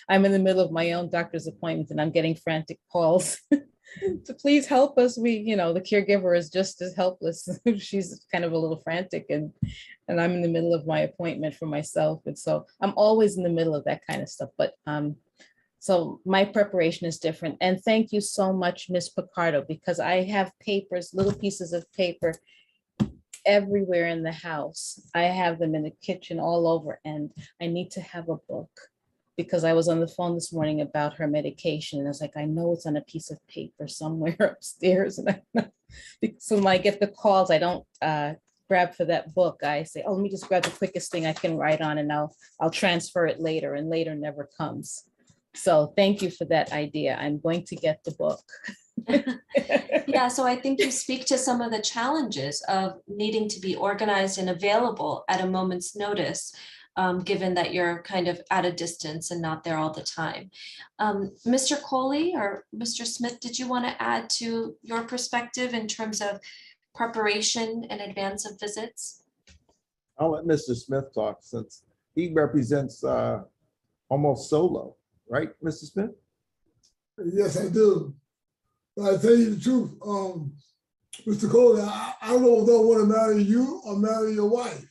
I'm in the middle of my own doctor's appointment and I'm getting frantic calls to please help us. The caregiver is just as helpless. She's kind of a little frantic, and I'm in the middle of my appointment for myself. And so I'm always in the middle of that kind of stuff. But so my preparation is different. And thank you so much, Ms. Picardo, because I have papers, little pieces of paper everywhere in the house. I have them in the kitchen all over, and I need to have a book, because I was on the phone this morning about her medication, and I was like, I know it's on a piece of paper somewhere upstairs. And so when I get the calls, I don't grab for that book. I say, oh, let me just grab the quickest thing I can write on, and I'll transfer it later, and later never comes. So thank you for that idea. I'm going to get the book.
Yeah, so I think you speak to some of the challenges of needing to be organized and available at a moment's notice, given that you're kind of at a distance and not there all the time. Mr. Coley or Mr. Smith, did you want to add to your perspective in terms of preparation in advance of visits?
I'll let Mr. Smith talk, since he represents almost solo, right, Mr. Smith?
Yes, I do. But I tell you the truth, Mr. Coley, I don't know if I want to marry you or marry your wife.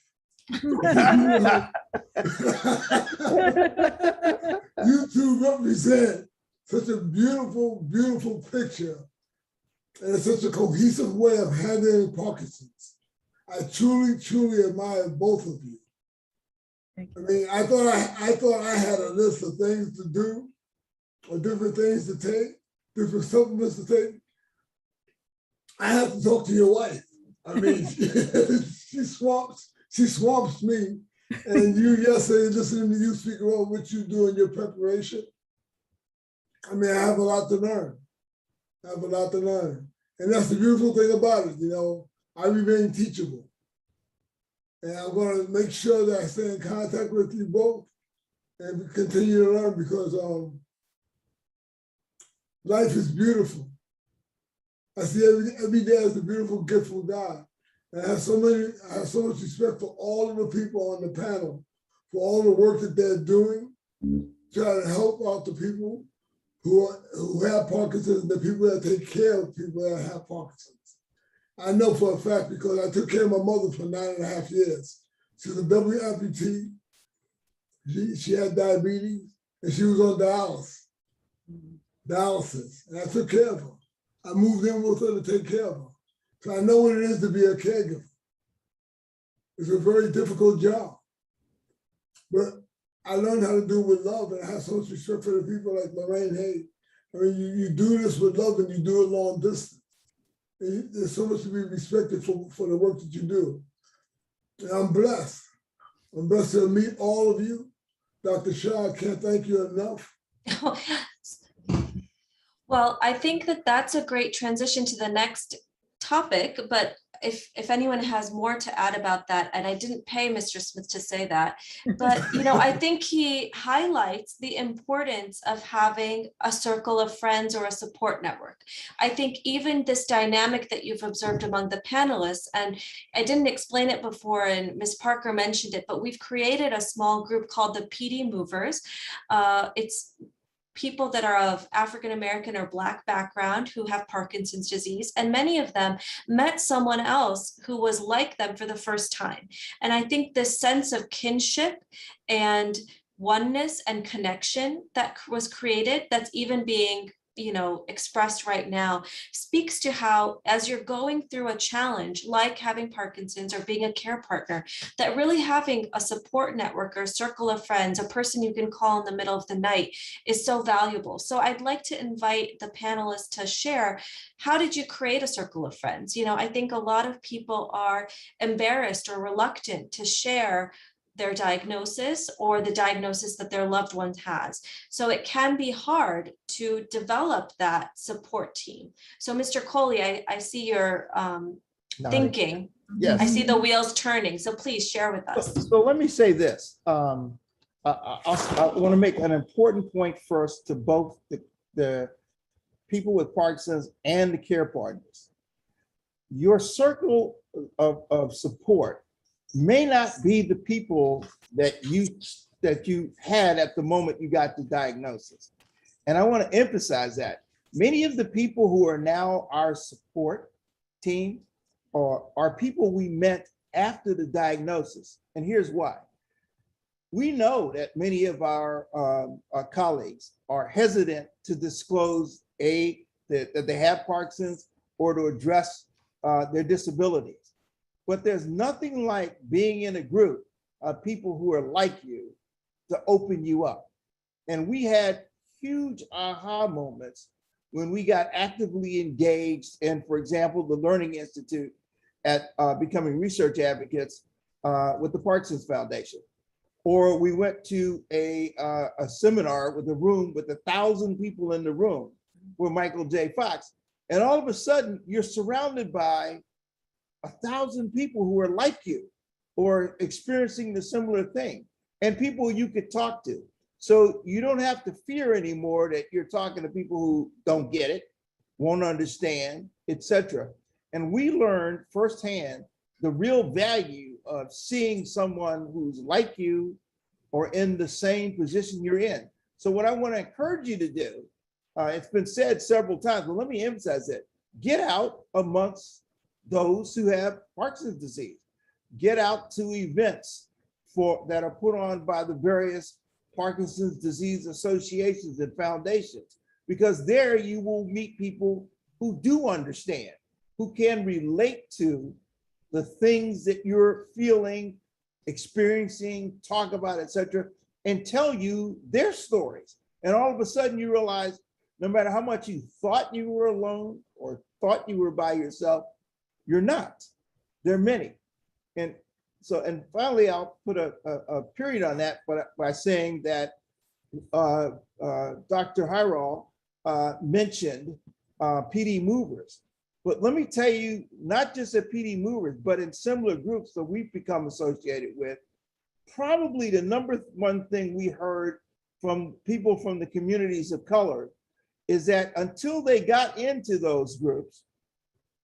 You two represent such a beautiful, beautiful picture, and it's such a cohesive way of handling Parkinson's. I truly, truly admire both of you. I mean, I thought I had a list of things to do, or different things to take, different supplements to take. I have to talk to your wife. I mean, she swamps me. And you yesterday, listening to you speak about what you do in your preparation. I mean, I have a lot to learn. And that's the beautiful thing about it, I remain teachable. And I'm going to make sure that I stay in contact with you both and continue to learn, because life is beautiful. I see every day as a beautiful gift from God. And I have so much respect for all of the people on the panel, for all the work that they're doing, trying to help out the people who have Parkinson's, and the people that take care of people that have Parkinson's. I know for a fact, because I took care of my mother for 9.5 years. She was a double amputee. She had diabetes, and she was on dialysis, and I took care of her. I moved in with her to take care of her. So I know what it is to be a caregiver. It's a very difficult job, but I learned how to do it with love, and I have so much respect for the people like Lorraine Hay. I mean, you do this with love, and you do it long distance. And there's so much to be respected for the work that you do. And I'm blessed. I'm blessed to meet all of you. Dr. Shah, I can't thank you enough.
Well, I think that that's a great transition to the next topic, but if anyone has more to add about that, and I didn't pay Mr. Smith to say that, but I think he highlights the importance of having a circle of friends or a support network. I think even this dynamic that you've observed among the panelists, and I didn't explain it before, and Ms. Parker mentioned it, but we've created a small group called the PD Movers. It's people that are of African American or Black background who have Parkinson's disease, and many of them met someone else who was like them for the first time. And I think this sense of kinship and oneness and connection that was created, that's even being expressed right now, speaks to how, as you're going through a challenge like having Parkinson's or being a care partner, that really having a support network or a circle of friends, a person you can call in the middle of the night, is so valuable. So I'd like to invite the panelists to share, how did you create a circle of friends? I think a lot of people are embarrassed or reluctant to share their diagnosis or the diagnosis that their loved one has. So it can be hard to develop that support team. So Mr. Coley, I see you're thinking.
Yes.
I see the wheels turning. So please share with us.
So let me say this. I want to make an important point first to both the people with Parkinson's and the care partners. Your circle of support may not be the people that you had at the moment you got the diagnosis. And I want to emphasize that. Many of the people who are now our support team are people we met after the diagnosis. And here's why. We know that many of our colleagues are hesitant to disclose that they have Parkinson's or to address their disabilities. But there's nothing like being in a group of people who are like you to open you up. And we had huge aha moments when we got actively engaged in, for example, the Learning Institute at becoming research advocates with the Parkinson's Foundation. Or we went to a seminar with a room with 1,000 people in the room with Michael J. Fox. And all of a sudden, you're surrounded by 1,000 people who are like you or experiencing the similar thing, and people you could talk to. So you don't have to fear anymore that you're talking to people who don't get it, won't understand, etc. And we learned firsthand the real value of seeing someone who's like you or in the same position you're in. So what I want to encourage you to do, it's been said several times, but let me emphasize it. Get out amongst those who have Parkinson's disease. Get out to events that are put on by the various Parkinson's disease associations and foundations, because there you will meet people who do understand, who can relate to the things that you're feeling, experiencing, talk about, etc., and tell you their stories. And all of a sudden you realize, no matter how much you thought you were alone or thought you were by yourself, you're not. There are many. And finally, I'll put a period on that by saying that Dr. Hiral mentioned PD movers. But let me tell you, not just at PD movers, but in similar groups that we've become associated with, probably the number one thing we heard from people from the communities of color is that until they got into those groups,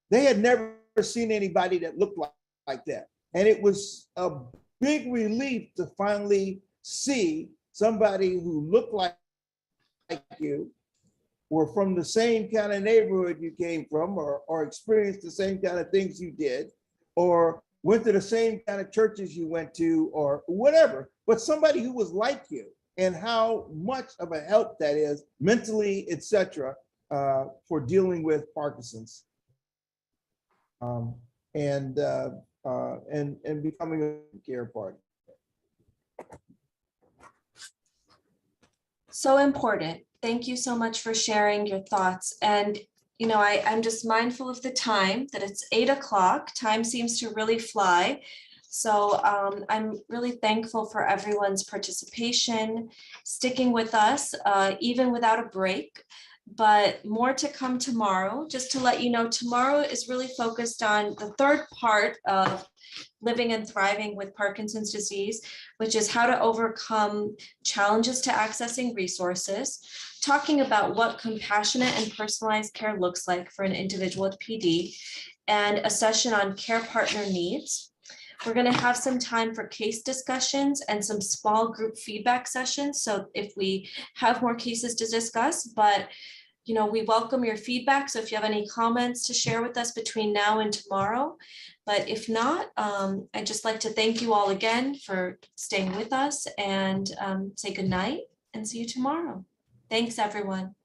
they had never seen anybody that looked like that. And it was a big relief to finally see somebody who looked like you, or from the same kind of neighborhood you came from, or experienced the same kind of things you did, or went to the same kind of churches you went to, or whatever, but somebody who was like you, and how much of a help that is mentally, etc., for dealing with Parkinson's. And becoming a care partner.
So important. Thank you so much for sharing your thoughts. And I'm just mindful of the time, that it's 8 o'clock. Time seems to really fly. So I'm really thankful for everyone's participation, sticking with us, even without a break. but more to come tomorrow. Just to let you know, tomorrow is really focused on the third part of living and thriving with Parkinson's disease, which is how to overcome challenges to accessing resources, talking about what compassionate and personalized care looks like for an individual with PD, and a session on care partner needs. We're going to have some time for case discussions and some small group feedback sessions. So if we have more cases to discuss, but we welcome your feedback. So if you have any comments to share with us between now and tomorrow, but if not, I'd just like to thank you all again for staying with us and say good night and see you tomorrow. Thanks, everyone.